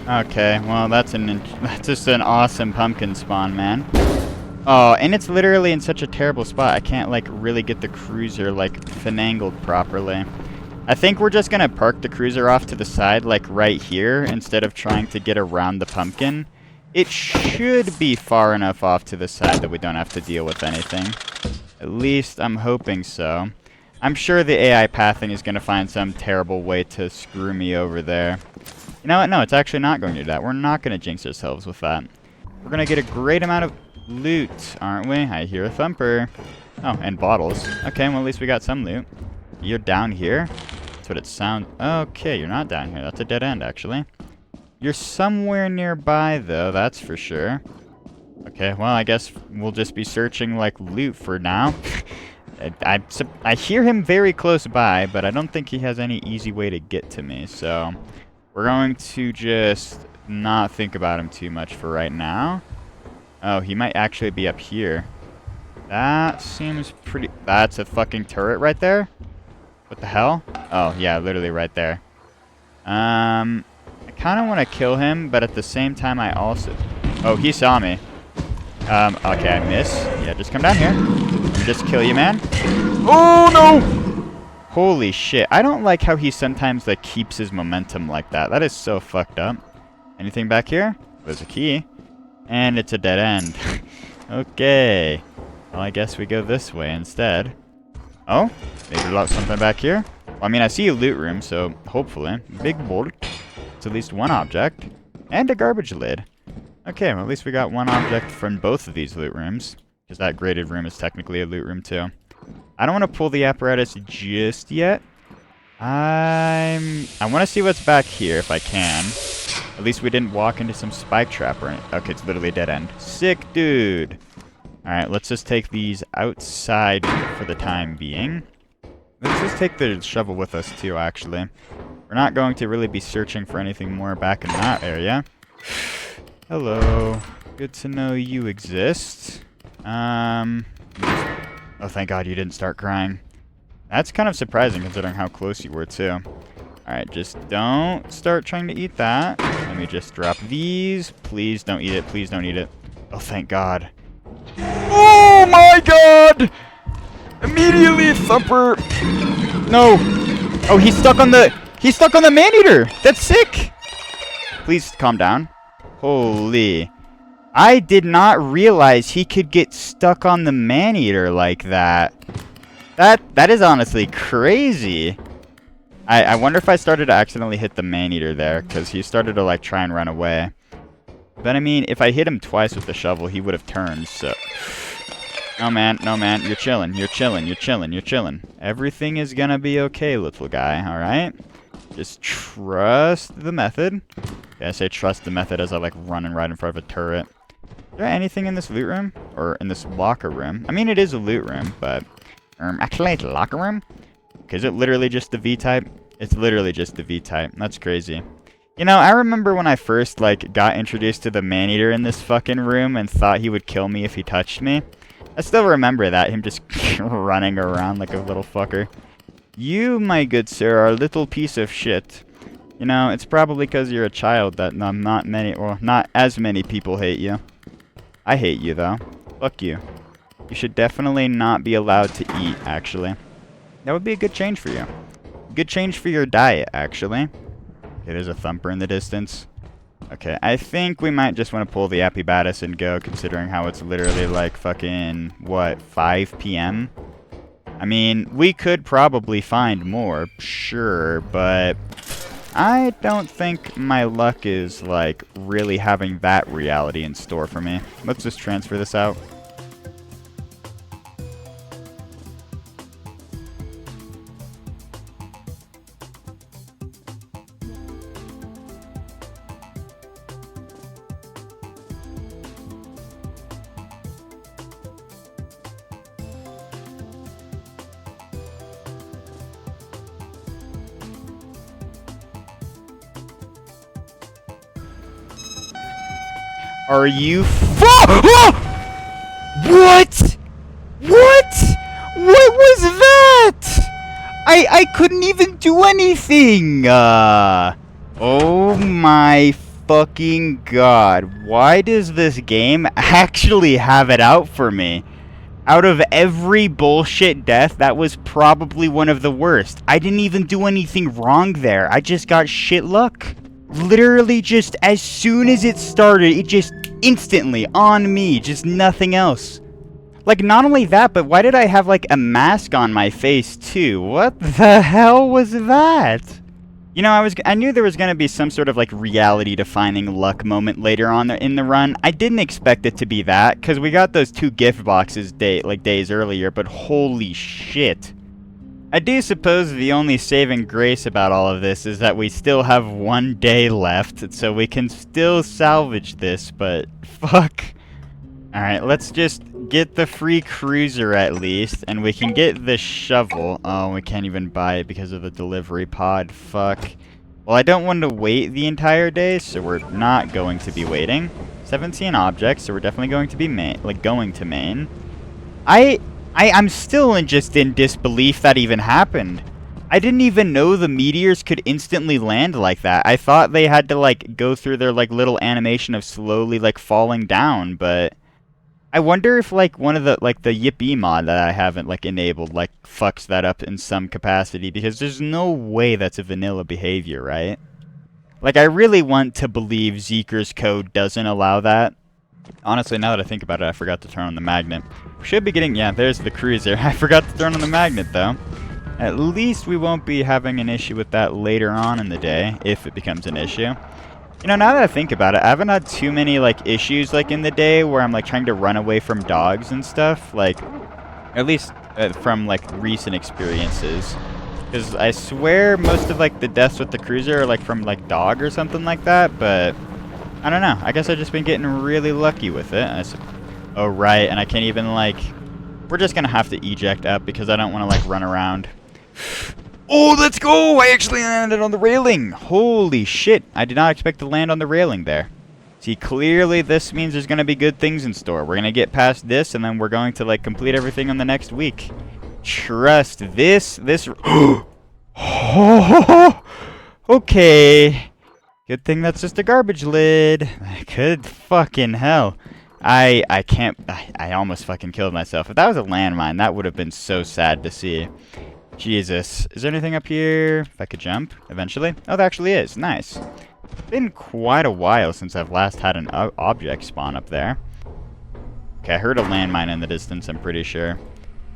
Okay, well, that's just an awesome pumpkin spawn, man. Oh, and it's literally in such a terrible spot. I can't, like, really get the cruiser, like, finangled properly. I think we're just gonna park the cruiser off to the side, like, right here, instead of trying to get around the pumpkin. It should be far enough off to the side that we don't have to deal with anything. At least, I'm hoping so. I'm sure the AI pathing is gonna find some terrible way to screw me over there. You know what? No, it's actually not going to do that. We're not gonna jinx ourselves with that. We're gonna get a great amount of loot, aren't we? I hear a thumper. Oh, and bottles. Okay, well, at least we got some loot. You're down here? That's what it sounds... Okay, you're not down here. That's a dead end, actually. You're somewhere nearby, though, that's for sure. Okay, well, I guess we'll just be searching, like, loot for now. I hear him very close by, but I don't think he has any easy way to get to me, so we're going to just not think about him too much for right now. Oh, he might actually be up here. That seems pretty... That's a fucking turret right there? What the hell? Oh, yeah, literally right there. I kind of want to kill him, but at the same time I also... Oh, he saw me. Okay, I miss. Yeah, just come down here. Let me just kill you, man. Oh, no! Holy shit. I don't like how he sometimes, like, keeps his momentum like that. That is so fucked up. Anything back here? There's a key. And it's a dead end. Okay. Well, I guess we go this way instead. Oh, maybe there's something back here. Well, I mean, I see a loot room, so hopefully. Big bolt. It's at least one object. And a garbage lid. Okay, well, at least we got one object from both of these loot rooms. Because that graded room is technically a loot room, too. I don't want to pull the apparatus just yet. I want to see what's back here if I can. At least we didn't walk into some spike trap or anything. Okay, it's literally a dead end. Sick, dude. Alright, let's just take these outside for the time being. Let's just take the shovel with us, too, actually. We're not going to really be searching for anything more back in that area. Hello. Good to know you exist. Oh, thank God you didn't start crying. That's kind of surprising considering how close you were, too. Alright, just don't start trying to eat that. Let me just drop these. Please don't eat it. Please don't eat it. Oh, thank God. Oh, my God! Immediately, Thumper! No! Oh, he's stuck on the man-eater! That's sick! Please calm down. Holy. I did not realize he could get stuck on the man-eater like that. That is honestly crazy. I wonder if I started to accidentally hit the man-eater there, because he started to, like, try and run away. But, I mean, if I hit him twice with the shovel, he would have turned, so... No, man, you're chilling, you're chilling, you're chilling, you're chilling. Everything is gonna be okay, little guy, alright? Just trust the method. Okay, I say trust the method as I, like, running right in front of a turret. Is there anything in this loot room? Or in this locker room? I mean, it is a loot room, but... actually, it's a locker room? Okay, is it literally just the V-type? It's literally just the V-type. That's crazy. You know, I remember when I first, like, got introduced to the man-eater in this fucking room and thought he would kill me if he touched me. I still remember that, him just running around like a little fucker. You, my good sir, are a little piece of shit. You know, it's probably because you're a child that not as many people hate you. I hate you, though. Fuck you. You should definitely not be allowed to eat, actually. That would be a good change for you. Good change for your diet, actually. Okay, there's a thumper in the distance. Okay, I think we might just want to pull the Epibatis and go, considering how it's literally like fucking, what, 5 p.m.? I mean, we could probably find more, sure, but I don't think my luck is, like, really having that reality in store for me. Let's just transfer this out. Are you What? What? What was that? I couldn't even do anything. Oh my fucking God. Why does this game actually have it out for me? Out of every bullshit death, that was probably one of the worst. I didn't even do anything wrong there. I just got shit luck. Literally just as soon as it started, it just instantly on me, just nothing else. Like, not only that, but why did I have, like, a mask on my face, too? What the hell was that? You know, I knew there was gonna be some sort of, like, reality-defining luck moment later on in the run. I didn't expect it to be that, because we got those 2 gift boxes days earlier, but holy shit. I do suppose the only saving grace about all of this is that we still have 1 day left, so we can still salvage this, but fuck. Alright, let's just get the free cruiser at least, and we can get the shovel. Oh, we can't even buy it because of the delivery pod. Fuck. Well, I don't want to wait the entire day, so we're not going to be waiting. 17 objects, so we're definitely going to be going to main. I'm still just in disbelief that even happened. I didn't even know the meteors could instantly land like that. I thought they had to, like, go through their, like, little animation of slowly, like, falling down, but I wonder if, like, one of the, like, the Yippee mod that I haven't, like, enabled, like, fucks that up in some capacity, because there's no way that's a vanilla behavior, right? Like, I really want to believe Zeeker's code doesn't allow that. Honestly, now that I think about it, I forgot to turn on the magnet. We should be getting... Yeah, there's the cruiser. I forgot to turn on the magnet, though. At least we won't be having an issue with that later on in the day, if it becomes an issue. You know, now that I think about it, I haven't had too many, like, issues, like, in the day where I'm, like, trying to run away from dogs and stuff. Like, at least from, like, recent experiences. Because I swear most of, like, the deaths with the cruiser are, like, from, like, dog or something like that, but... I don't know. I guess I've just been getting really lucky with it. Oh, right. And I can't even, like... We're just going to have to eject up because I don't want to, like, run around. Oh, let's go! I actually landed on the railing! Holy shit. I did not expect to land on the railing there. See, clearly this means there's going to be good things in store. We're going to get past this, and then we're going to, like, complete everything on the next week. Trust this... Okay... Good thing that's just a garbage lid. Good fucking hell. I can't... I almost fucking killed myself. If that was a landmine, that would have been so sad to see. Jesus. Is there anything up here? If I could jump, eventually. Oh, there actually is. Nice. It's been quite a while since I've last had an object spawn up there. Okay, I heard a landmine in the distance, I'm pretty sure.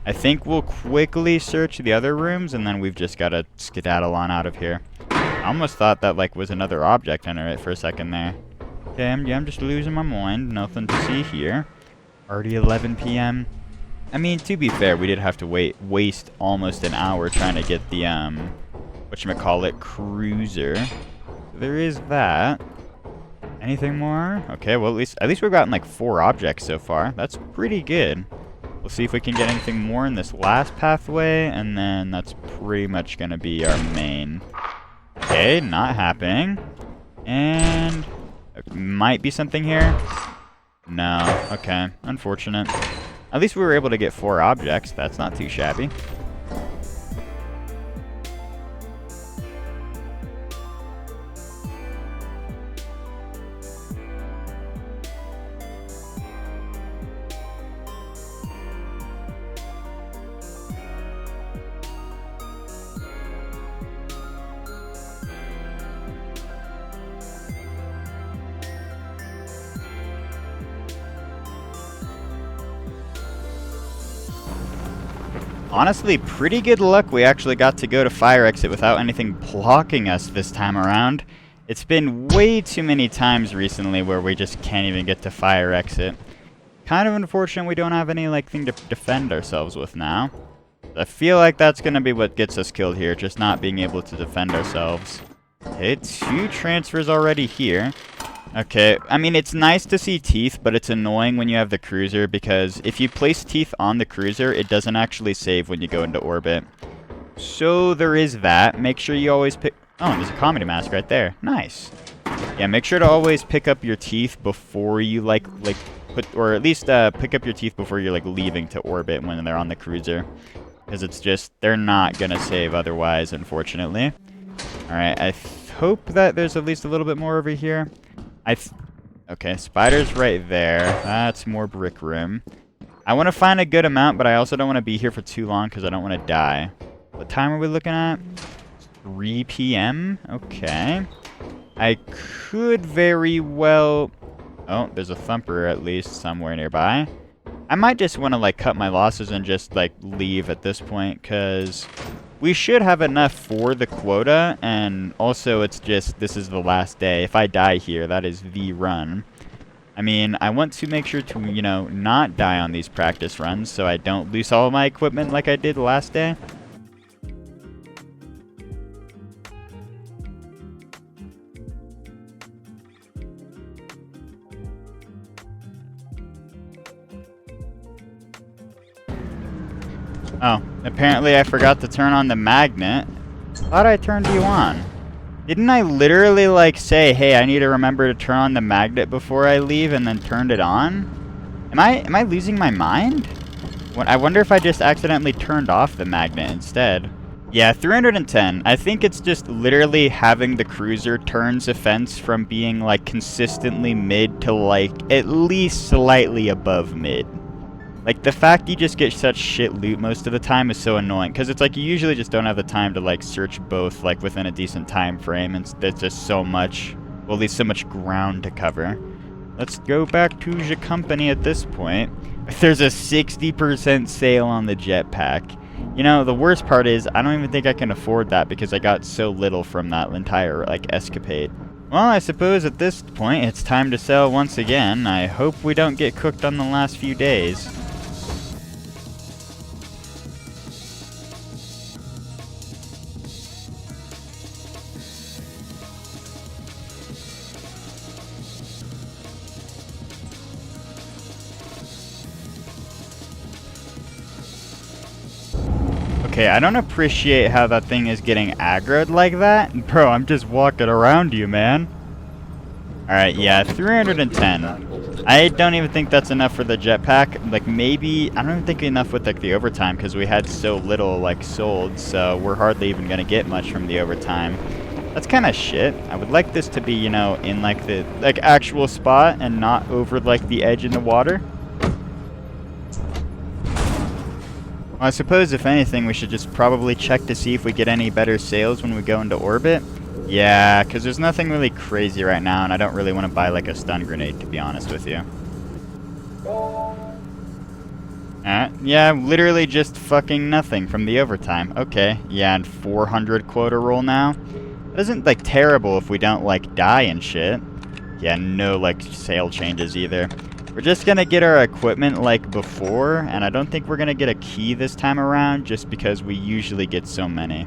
I think we'll quickly search the other rooms, and then we've just got to skedaddle on out of here. I almost thought that, like, was another object under it for a second there. Okay, I'm just losing my mind. Nothing to see here. Already 11 p.m. I mean, to be fair, we did have to waste almost an hour trying to get the, whatchamacallit, cruiser. There is that. Anything more? Okay, well, at least we've gotten, like, 4 objects so far. That's pretty good. We'll see if we can get anything more in this last pathway, and then that's pretty much going to be our main. Okay, not happening. And might be something here. No. Okay. Unfortunate. At least we were able to get 4 objects. That's not too shabby. Honestly, pretty good luck we actually got to go to fire exit without anything blocking us this time around. It's been way too many times recently where we just can't even get to fire exit. Kind of unfortunate we don't have any, like, thing to defend ourselves with now. I feel like that's going to be what gets us killed here, just not being able to defend ourselves. Okay, 2 transfers already here. Okay, I mean, it's nice to see teeth, but it's annoying when you have the cruiser, because if you place teeth on the cruiser, it doesn't actually save when you go into orbit. So there is that. Make sure you always pick... Oh, and there's a comedy mask right there. Nice. Yeah, make sure to always pick up your teeth before you, like put... Or at least pick up your teeth before you're, like, leaving to orbit when they're on the cruiser. Because it's just... They're not going to save otherwise, unfortunately. Alright, I hope that there's at least a little bit more over here. Okay, spider's right there. That's more brick room. I want to find a good amount, but I also don't want to be here for too long because I don't want to die. What time are we looking at? 3 p.m.? Okay. I could very well... Oh, there's a thumper at least somewhere nearby. I might just want to, like, cut my losses and just, like, leave at this point, because we should have enough for the quota, and also it's just, this is the last day. If I die here, that is the run. I mean, I want to make sure to, you know, not die on these practice runs, so I don't lose all my equipment like I did last day. Oh, apparently I forgot to turn on the magnet. Thought I turned you on. Didn't I literally, like, say, hey, I need to remember to turn on the magnet before I leave and then turned it on? Am I losing my mind? I wonder if I just accidentally turned off the magnet instead. Yeah, 310. I think it's just literally having the cruiser turns offense from being, like, consistently mid to, like, at least slightly above mid. Like, the fact you just get such shit loot most of the time is so annoying, because it's like you usually just don't have the time to, like, search both, like, within a decent time frame, and there's just so much, well, at least so much ground to cover. Let's go back to the company at this point. There's a 60% sale on the jetpack. You know, the worst part is, I don't even think I can afford that, because I got so little from that entire, like, escapade. Well, I suppose at this point, it's time to sell once again. I hope we don't get cooked on the last few days. Okay, I don't appreciate how that thing is getting aggroed like that. Bro, I'm just walking around you, man. Alright, yeah, 310. I don't even think that's enough for the jetpack. Like, maybe, I don't even think enough with, like, the overtime, because we had so little, like, sold, so we're hardly even going to get much from the overtime. That's kind of shit. I would like this to be, you know, in, like, the, like, actual spot and not over, like, the edge in the water. Well, I suppose, if anything, we should just probably check to see if we get any better sales when we go into orbit. Yeah, because there's nothing really crazy right now, and I don't really want to buy, like, a stun grenade, to be honest with you. Yeah, literally just fucking nothing from the overtime. Okay, yeah, and 400 quota roll now. That isn't, like, terrible if we don't, like, die and shit. Yeah, no, like, sale changes either. We're just gonna get our equipment like before, and I don't think we're gonna get a key this time around, just because we usually get so many.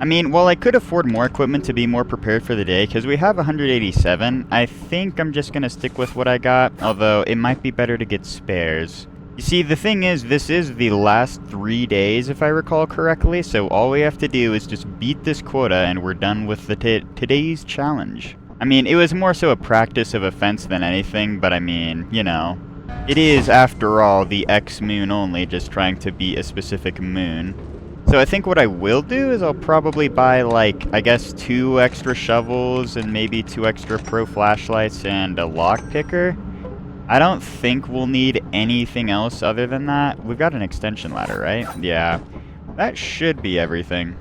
I mean, while I could afford more equipment to be more prepared for the day, because we have 187, I think I'm just gonna stick with what I got, although it might be better to get spares. You see, the thing is, this is the last 3 days, if I recall correctly, so all we have to do is just beat this quota and we're done with the today's challenge. I mean, it was more so a practice of offense than anything, but I mean, you know, it is, after all, the X moon only, just trying to beat a specific moon. So I think what I will do is I'll probably buy, like, I guess 2 extra shovels and maybe 2 extra pro flashlights and a lockpicker. I don't think we'll need anything else other than that. We've got an extension ladder, right? Yeah. That should be everything.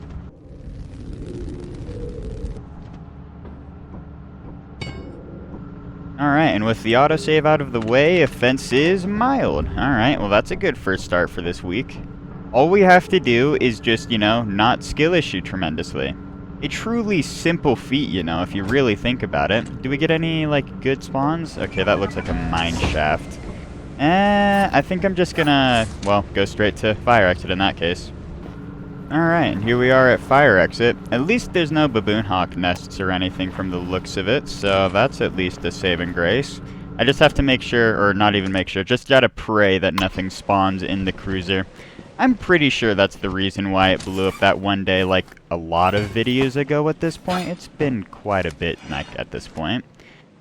Alright, and with the autosave out of the way, offense is mild. Alright, well that's a good first start for this week. All we have to do is just, you know, not skill issue tremendously. A truly simple feat, you know, if you really think about it. Do we get any, like, good spawns? Okay, that looks like a mine shaft. I think I'm just gonna, well, go straight to fire exit in that case. Alright, and here we are at fire exit. At least there's no baboon hawk nests or anything from the looks of it, so that's at least a saving grace. I just have to make sure, or not even make sure, just gotta pray that nothing spawns in the cruiser. I'm pretty sure that's the reason why it blew up that one day, like, a lot of videos ago at this point. It's been quite a bit, like, at this point.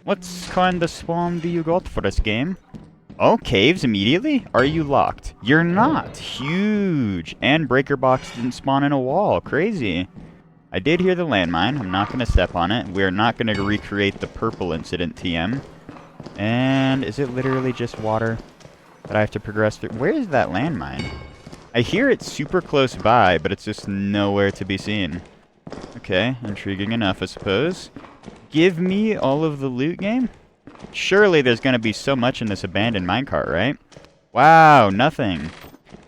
What kind of spawn do you got for this game? Oh, caves immediately? Are you locked? You're not! Huge! And breaker box didn't spawn in a wall. Crazy. I did hear the landmine. I'm not going to step on it. We're not going to recreate the purple incident TM. And is it literally just water that I have to progress through? Where is that landmine? I hear it's super close by, but it's just nowhere to be seen. Okay, intriguing enough, I suppose. Give me all of the loot, game? Surely there's going to be so much in this abandoned minecart, right? Wow, nothing.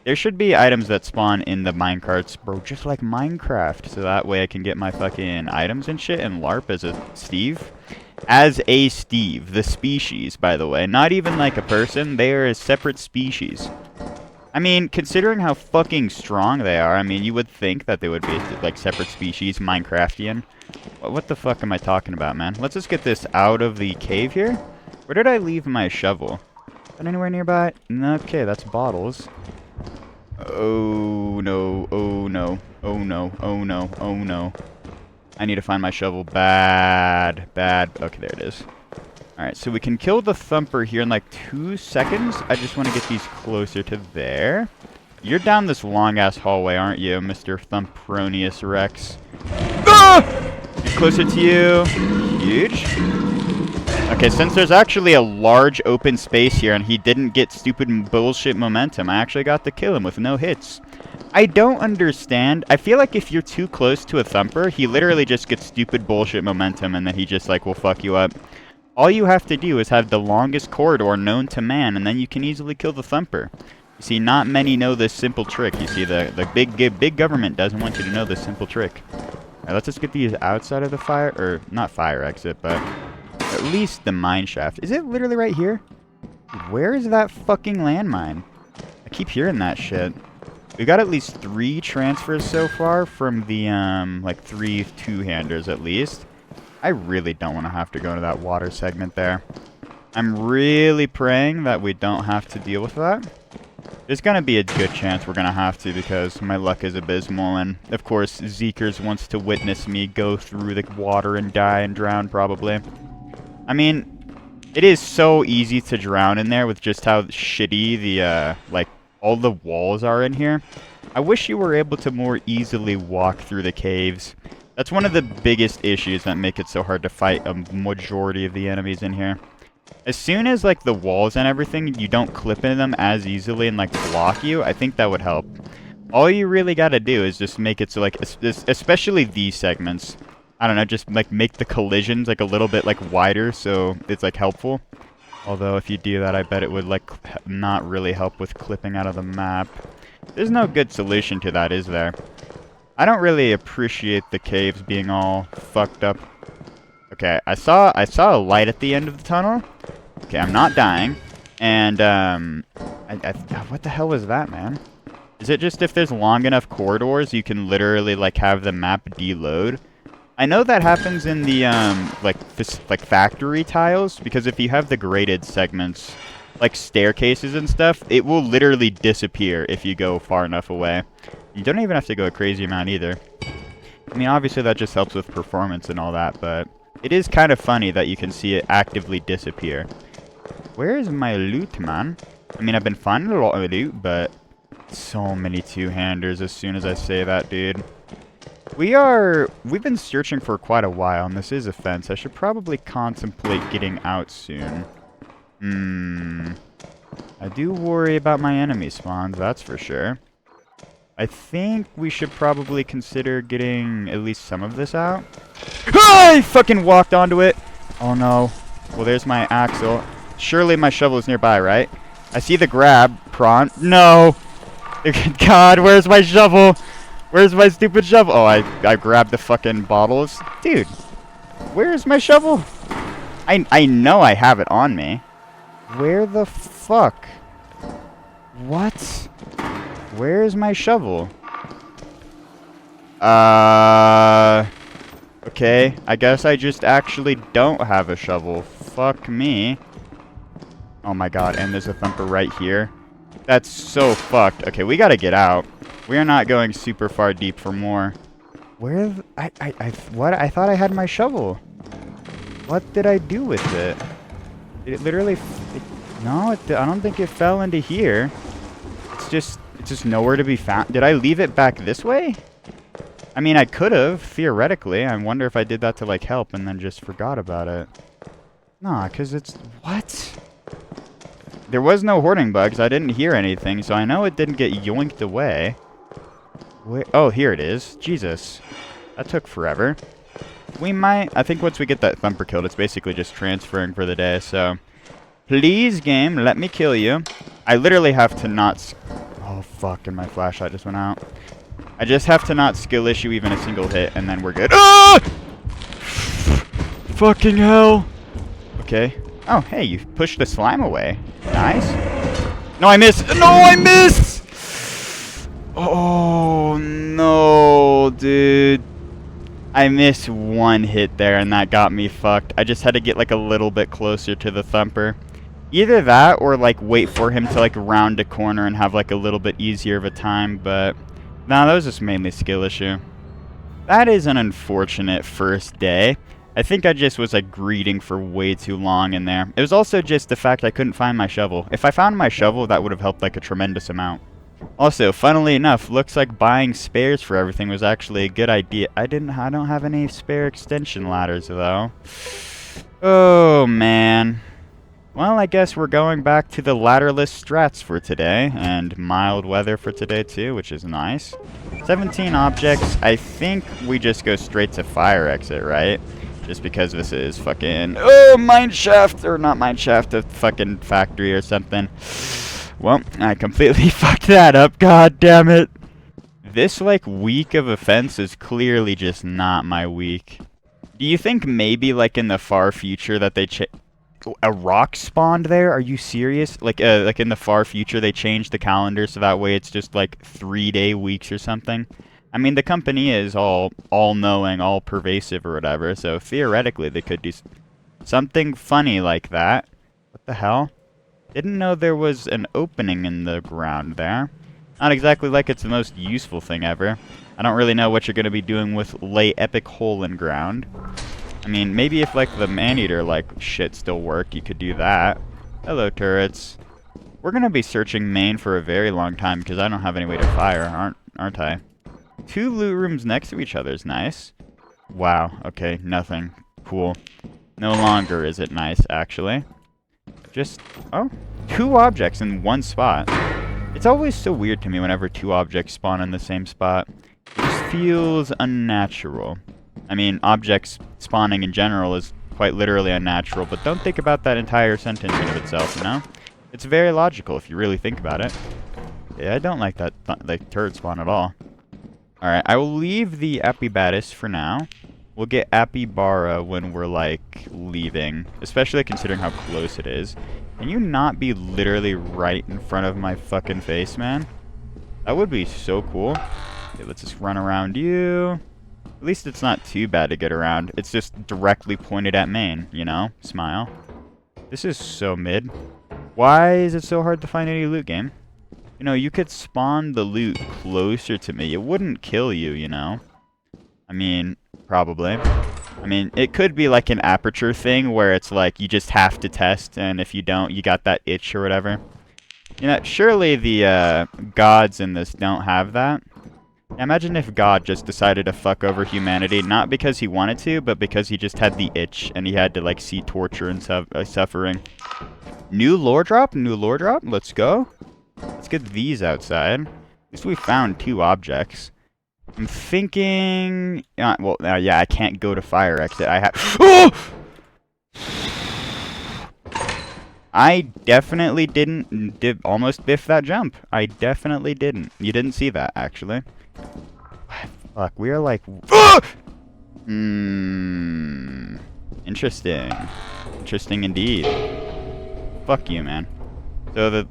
There should be items that spawn in the minecarts, bro, just like Minecraft. So that way I can get my fucking items and shit and LARP as a Steve. As a Steve, the species, by the way. Not even like a person, they are a separate species. I mean, considering how fucking strong they are, I mean, you would think that they would be, like, separate species, Minecraftian. What the fuck am I talking about, man? Let's just get this out of the cave here. Where did I leave my shovel? Is that anywhere nearby? Okay, that's bottles. Oh, no. Oh, no. Oh, no. Oh, no. Oh, no. I need to find my shovel bad. Bad. Okay, there it is. Alright, so we can kill the thumper here in like 2 seconds. I just want to get these closer to there. You're down this long-ass hallway, aren't you, Mr. Thumpronius Rex? Ah! Get closer to you. Huge. Okay, since there's actually a large open space here and he didn't get stupid bullshit momentum, I actually got to kill him with no hits. I don't understand. I feel like if you're too close to a thumper, he literally just gets stupid bullshit momentum and then he just like will fuck you up. All you have to do is have the longest corridor known to man, and then you can easily kill the thumper. You see, not many know this simple trick. You see, the big government doesn't want you to know this simple trick. Alright, let's just get these outside of the fire, or not fire exit, but at least the mine shaft. Is it literally right here? Where is that fucking landmine? I keep hearing that shit. We got at least 3 transfers so far from the, like 3 two-handers at least. I really don't want to have to go to that water segment there. I'm really praying that we don't have to deal with that. There's going to be a good chance we're going to have to because my luck is abysmal. And, of course, Zeekers wants to witness me go through the water and die and drown, probably. I mean, it is so easy to drown in there with just how shitty the, like, all the walls are in here. I wish you were able to more easily walk through the caves. That's one of the biggest issues that make it so hard to fight a majority of the enemies in here. As soon as, like, the walls and everything, you don't clip into them as easily and, like, block you, I think that would help. All you really gotta do is just make it so, like, especially these segments, I don't know, just, like, make the collisions, like, a little bit, like, wider so it's, like, helpful. Although, if you do that, I bet it would, like, not really help with clipping out of the map. There's no good solution to that, is there? I don't really appreciate the caves being all fucked up. Okay, I saw a light at the end of the tunnel. Okay, I'm not dying. And, what the hell was that, man? Is it just if there's long enough corridors, you can literally, like, have the map deload? I know that happens in the, like factory tiles, because if you have the graded segments, like staircases and stuff, it will literally disappear if you go far enough away. You don't even have to go a crazy amount either. I mean, obviously that just helps with performance and all that, but it is kind of funny that you can see it actively disappear. Where is my loot, man? I mean, I've been finding a lot of loot, but so many two-handers as soon as I say that, dude. We've been searching for quite a while, and this is a fence. I should probably contemplate getting out soon. I do worry about my enemy spawns, that's for sure. I think we should probably consider getting at least some of this out. Ah, I fucking walked onto it. Oh no. Well, there's my axle. Surely my shovel is nearby, right? I see the grab prawn. No. God, where's my shovel? Where's my stupid shovel? Oh, I grabbed the fucking bottles. Dude, where's my shovel? I know I have it on me. Where the fuck? What? Where's my shovel? Okay, I guess I just actually don't have a shovel. Fuck me. Oh my god, and there's a thumper right here. That's so fucked. Okay, we gotta get out. We are not going super far deep for more. Where? What? I thought I had my shovel. What did I do with it? Did it literally... No, I don't think it fell into here. It's just nowhere to be found. Did I leave it back this way? I mean, I could have, theoretically. I wonder if I did that to, like, help and then just forgot about it. Nah, because it's... What? There was no hoarding bugs. I didn't hear anything, so I know it didn't get yoinked away. Wait, oh, here it is. Jesus. That took forever. We might... I think once we get that thumper killed, it's basically just transferring for the day, so... Please, game, let me kill you. I literally have to not... Oh, fuck, and my flashlight just went out. I just have to not skill issue even a single hit, and then we're good. Ah! Fucking hell. Okay. Oh, hey, you pushed the slime away. Nice. No, I missed. No, I missed! dude. I missed one hit there, and that got me fucked. I just had to get, like, a little bit closer to the thumper. Either that, or, like, wait for him to, like, round a corner and have, like, a little bit easier of a time, but... no, that was just mainly skill issue. That is an unfortunate first day. I think I just was, like, greeting for way too long in there. It was also just the fact I couldn't find my shovel. If I found my shovel, that would have helped, like, a tremendous amount. Also, funnily enough, looks like buying spares for everything was actually a good idea. I don't have any spare extension ladders, though. Oh, man. Well, I guess we're going back to the ladderless strats for today, and mild weather for today, too, which is nice. 17 objects. I think we just go straight to fire exit, right? Just because this is fucking... oh, mine shaft! Or not mine shaft, a fucking factory or something. Well, I completely fucked that up, god damn it. This, like, week of offense is clearly just not my week. Do you think maybe, like, in the far future that they a rock spawned there? Are you serious? Like in the far future they changed the calendar so that way it's just, like, 3-day weeks or something? I mean, the company is all-knowing, all-pervasive or whatever, so theoretically they could do something funny like that. What the hell? Didn't know there was an opening in the ground there. Not exactly like it's the most useful thing ever. I don't really know what you're going to be doing with lay epic hole in ground. I mean, maybe if, like, the man-eater, like, shit still work, you could do that. Hello, turrets. We're going to be searching main for a very long time because I don't have any way to fire, aren't I? 2 loot rooms next to each other is nice. Wow, okay, nothing. Cool. No longer is it nice, actually. Just, oh, 2 objects in one spot. It's always so weird to me whenever 2 objects spawn in the same spot. It just feels unnatural. I mean, objects spawning in general is quite literally unnatural, but don't think about that entire sentence in of itself, you know? It's very logical if you really think about it. Yeah, I don't like that like turret spawn at all. Alright, I will leave the Apibatis for now. We'll get Apibara when we're, like, leaving, especially considering how close it is. Can you not be literally right in front of my fucking face, man? That would be so cool. Okay, let's just run around you. At least it's not too bad to get around. It's just directly pointed at main, you know? Smile. This is so mid. Why is it so hard to find any loot game? You know, you could spawn the loot closer to me. It wouldn't kill you, you know? I mean... probably. I mean, it could be like an aperture thing where it's like you just have to test, and if you don't, you got that itch or whatever. You know, surely the gods in this don't have that. Now, imagine if God just decided to fuck over humanity, not because he wanted to, but because he just had the itch, and he had to, like, see torture and suffering. New lore drop? New lore drop? Let's go. Let's get these outside. At least we found 2 objects. I'm thinking... well, yeah, I can't go to fire exit. I have... oh! I definitely didn't almost biff that jump. I definitely didn't. You didn't see that, actually. Fuck, we are like... Interesting. Interesting indeed. Fuck you, man. So the...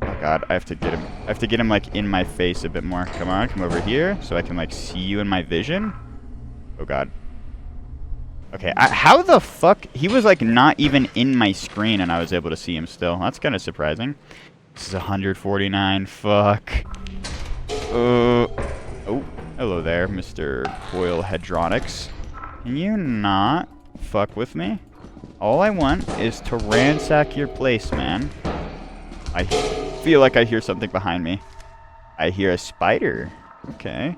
oh god, I have to get him. I have to get him, like, in my face a bit more. Come on, come over here so I can, like, see you in my vision. Oh god. Okay, how the fuck? He was, like, not even in my screen and I was able to see him still. That's kind of surprising. This is 149. Fuck. Oh, hello there, Mr. Coil Hedronics. Can you not fuck with me? All I want is to ransack your place, man. I feel like I hear something behind me. I hear a spider. Okay.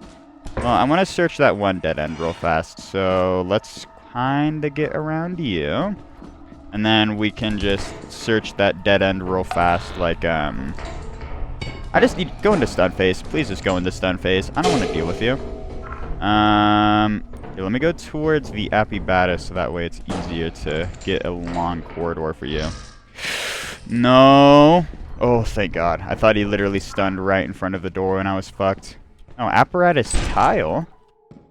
Well, I want to search that one dead end real fast. So let's kind of get around you. And then we can just search that dead end real fast. Like, I just need... go into stun phase. Please just go into stun phase. I don't want to deal with you. Here, let me go towards the Apibatis so that way it's easier to get a long corridor for you. No. Oh, thank God. I thought he literally stunned right in front of the door and I was fucked. Oh, apparatus tile?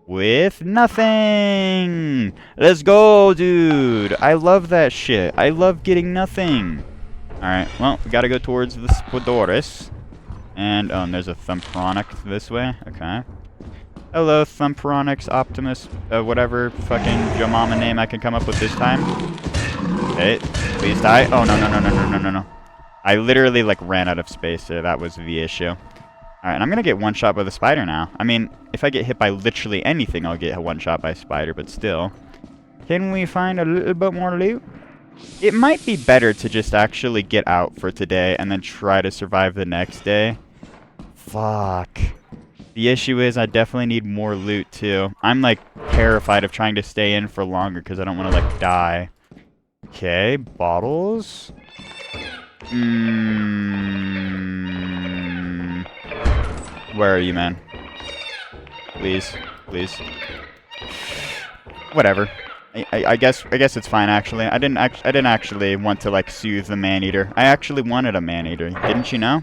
With nothing! Let's go, dude! I love that shit. I love getting nothing. Alright, well, we gotta go towards the Spodoris. And, oh, and there's a Thumpronic this way. Okay. Hello, Thumperonics, Optimus, whatever fucking Joe Mama name I can come up with this time. Okay, please die. Oh, no, no, no, no, no, no, no, no. I literally, like, ran out of space there. That was the issue. Alright, I'm gonna get one shot by the spider now. I mean, if I get hit by literally anything, I'll get one shot by spider, but still. Can we find a little bit more loot? It might be better to just actually get out for today and then try to survive the next day. Fuck. The issue is I definitely need more loot too. I'm like terrified of trying to stay in for longer because I don't want to like die. Okay, bottles. Where are you, man? Please, please. Whatever. I guess it's fine actually. I didn't actually want to like soothe the man-eater. I actually wanted a man-eater. Didn't you know?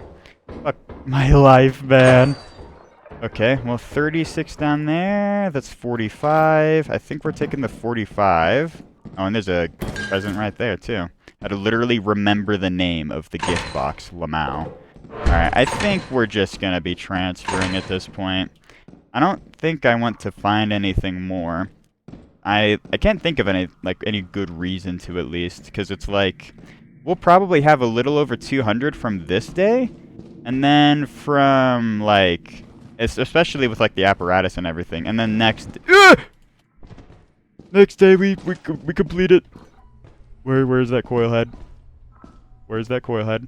Fuck my life, man. Okay, well 36 down there. That's 45. I think we're taking the 45. Oh, and there's a present right there too. I had to literally remember the name of the gift box, Lamau. Alright, I think we're just gonna be transferring at this point. I don't think I want to find anything more. I can't think of any good reason to, at least, because it's like we'll probably have a little over 200 from this day, and then from like especially with like the apparatus and everything, and then next day we complete it. Where's that coil head? Where's that coil head?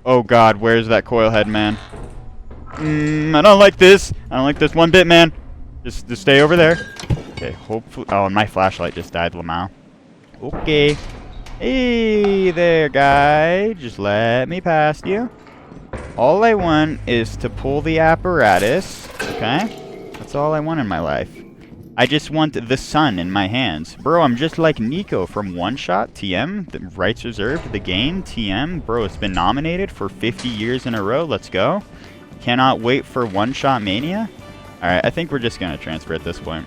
Oh God, where's that coil head, man? I don't like this. I don't like this one bit, man. Just stay over there. Okay, hopefully... Oh, and my flashlight just died, Lamau. Okay. Hey there, guy. Just let me past you. All I want is to pull the apparatus. Okay? That's all I want in my life. I just want the sun in my hands. Bro, I'm just like Nico from One Shot, TM. The rights reserved, the game, TM. Bro, it's been nominated for 50 years in a row. Let's go. Cannot wait for One Shot Mania. Alright, I think we're just going to transfer at this point.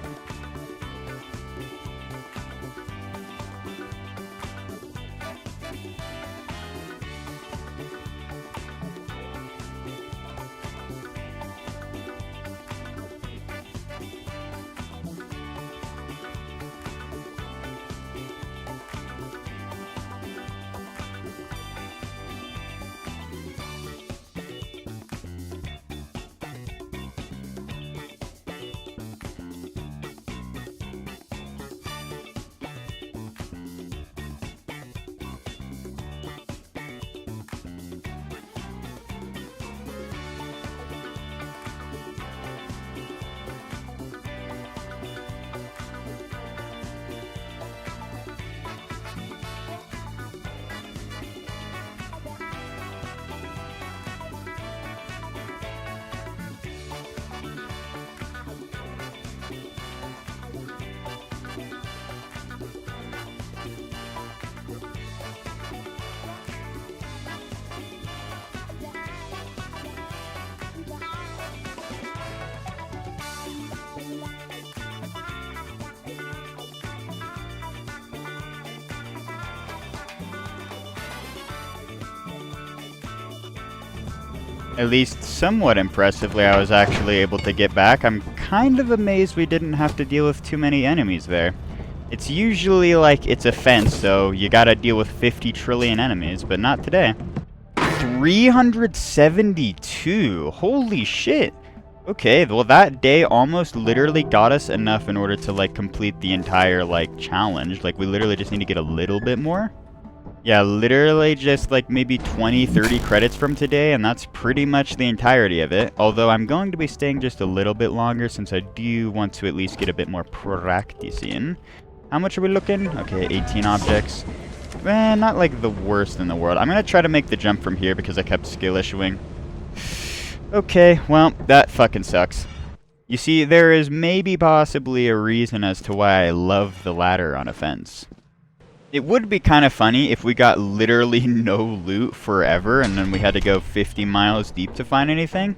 At least somewhat impressively, I was actually able to get back. I'm kind of amazed we didn't have to deal with too many enemies there. It's usually like it's a fence, so you gotta deal with 50 trillion enemies, but not today. 372! Holy shit! Okay, well that day almost literally got us enough in order to like complete the entire like challenge. Like we literally just need to get a little bit more. Yeah, literally just like maybe 20-30 credits from today, and that's pretty much the entirety of it. Although I'm going to be staying just a little bit longer since I do want to at least get a bit more practice in. How much are we looking? Okay, 18 objects. Not like the worst in the world. I'm going to try to make the jump from here because I kept skill issuing. Okay, well, that fucking sucks. You see, there is maybe possibly a reason as to why I love the ladder on a fence. It would be kind of funny if we got literally no loot forever and then we had to go 50 miles deep to find anything.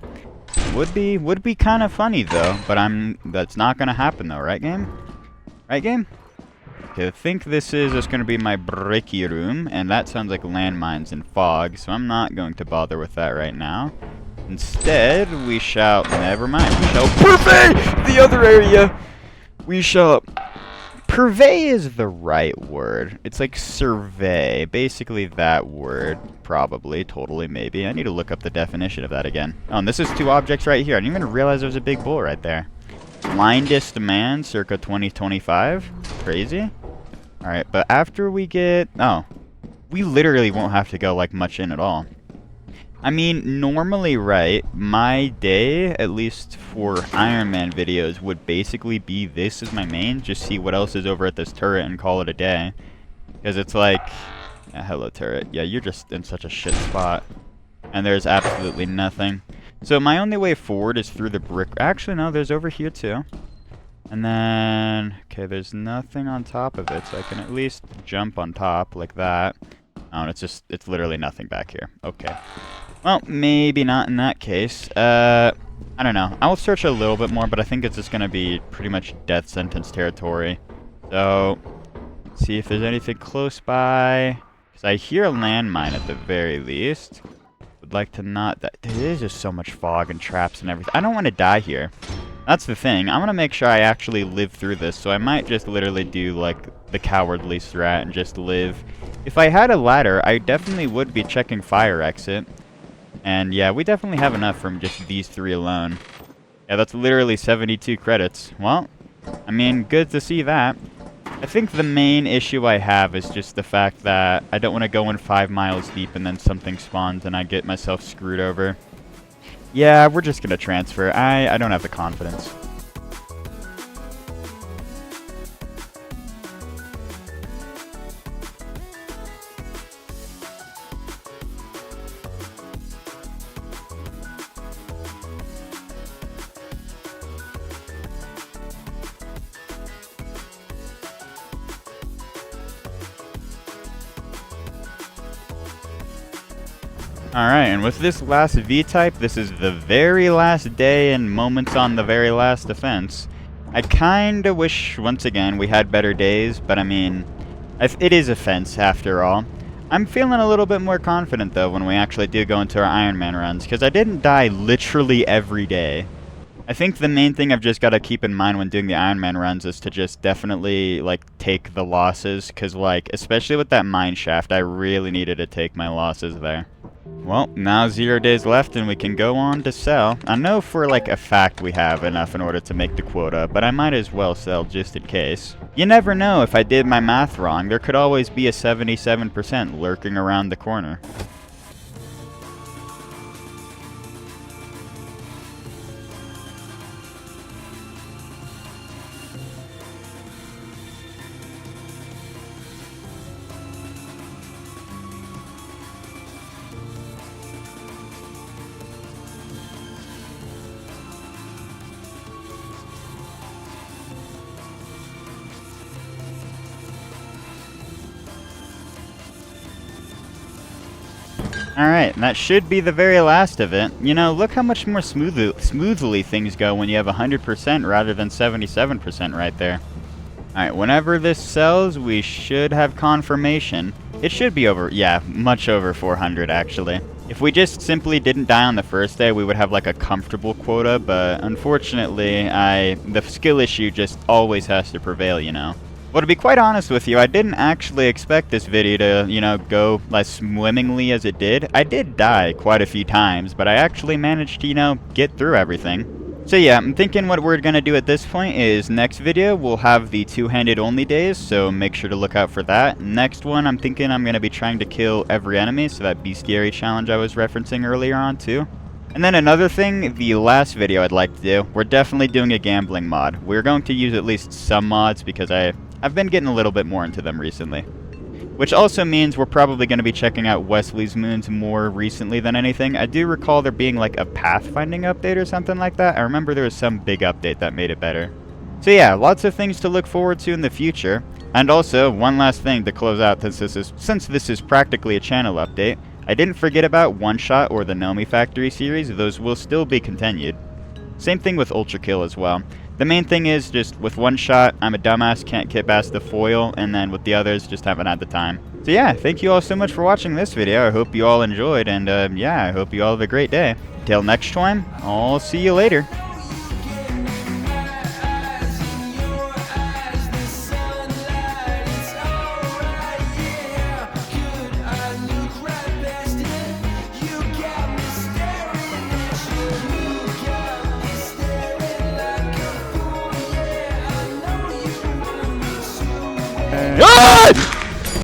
Would be kind of funny though, but that's not going to happen though, right game? Right game? Okay, I think this is just going to be my breaky room, and that sounds like landmines and fog, so I'm not going to bother with that right now. Instead, we shall, never mind, we shall purvey the other area. We shall, purvey is the right word. It's like survey, basically that word, probably, totally, maybe. I need to look up the definition of that again. Oh, and this is two objects right here. I didn't even realize there was a big bull right there. Blindest man, circa 2025. Crazy. Alright, but after we get, oh, we literally won't have to go like much in at all. I mean, normally, right, my day, at least for Ironman videos, would basically be this as my main. Just see what else is over at this turret and call it a day. Because it's like, yeah, hello turret. Yeah, you're just in such a shit spot. And there's absolutely nothing. So my only way forward is through the brick. Actually, no, there's over here too. And then, okay, there's nothing on top of it, so I can at least jump on top like that. Oh, and it's literally nothing back here. Okay. Well, maybe not in that case. I don't know. I'll search a little bit more, but I think it's just going to be pretty much death sentence territory. So, see if there's anything close by. Because I hear a landmine at the very least. Would like to not... There's just so much fog and traps and everything. I don't want to die here. That's the thing. I want to make sure I actually live through this. So I might just literally do, like, the cowardly strat and just live. If I had a ladder, I definitely would be checking fire exit. And yeah, we definitely have enough from just these three alone. Yeah, that's literally 72 credits. Well, I mean, good to see that. I think the main issue I have is just the fact that I don't want to go in 5 miles deep and then something spawns and I get myself screwed over. Yeah, we're just going to transfer. I don't have the confidence. Alright, and with this last V-type, this is the very last day and moments on the very last offense. I kinda wish, once again, we had better days, but I mean, it is offense after all. I'm feeling a little bit more confident, though, when we actually do go into our Ironman runs, because I didn't die literally every day. I think the main thing I've just got to keep in mind when doing the Ironman runs is to just definitely, like, take the losses, because, like, especially with that mine shaft, I really needed to take my losses there. Well, now 0 days left and we can go on to sell. I know for like a fact we have enough in order to make the quota, but I might as well sell just in case. You never know, if I did my math wrong, there could always be a 77% lurking around the corner. Alright, and that should be the very last of it. You know, look how much more smoothly things go when you have 100% rather than 77% right there. Alright, whenever this sells, we should have confirmation. It should be over, yeah, much over 400 actually. If we just simply didn't die on the first day, we would have like a comfortable quota, but unfortunately, the skill issue just always has to prevail, you know. Well, to be quite honest with you, I didn't actually expect this video to, you know, go as swimmingly as it did. I did die quite a few times, but I actually managed to, you know, get through everything. So yeah, I'm thinking what we're going to do at this point is next video, we'll have the two-handed only days, so make sure to look out for that. Next one, I'm thinking I'm going to be trying to kill every enemy, so that Be Scary challenge I was referencing earlier on too. And then another thing, the last video I'd like to do, we're definitely doing a gambling mod. We're going to use at least some mods because I've been getting a little bit more into them recently. Which also means we're probably going to be checking out Wesley's Moons more recently than anything. I do recall there being like a pathfinding update or something like that. I remember there was some big update that made it better. So yeah, lots of things to look forward to in the future. And also, one last thing to close out since this is practically a channel update. I didn't forget about One Shot or the Nomi Factory series. Those will still be continued. Same thing with Ultra Kill as well. The main thing is just with one shot, I'm a dumbass, can't get past the foil, and then with the others, just haven't had the time. So yeah, thank you all so much for watching this video. I hope you all enjoyed, and yeah, I hope you all have a great day. Until next time, I'll see you later. Ah!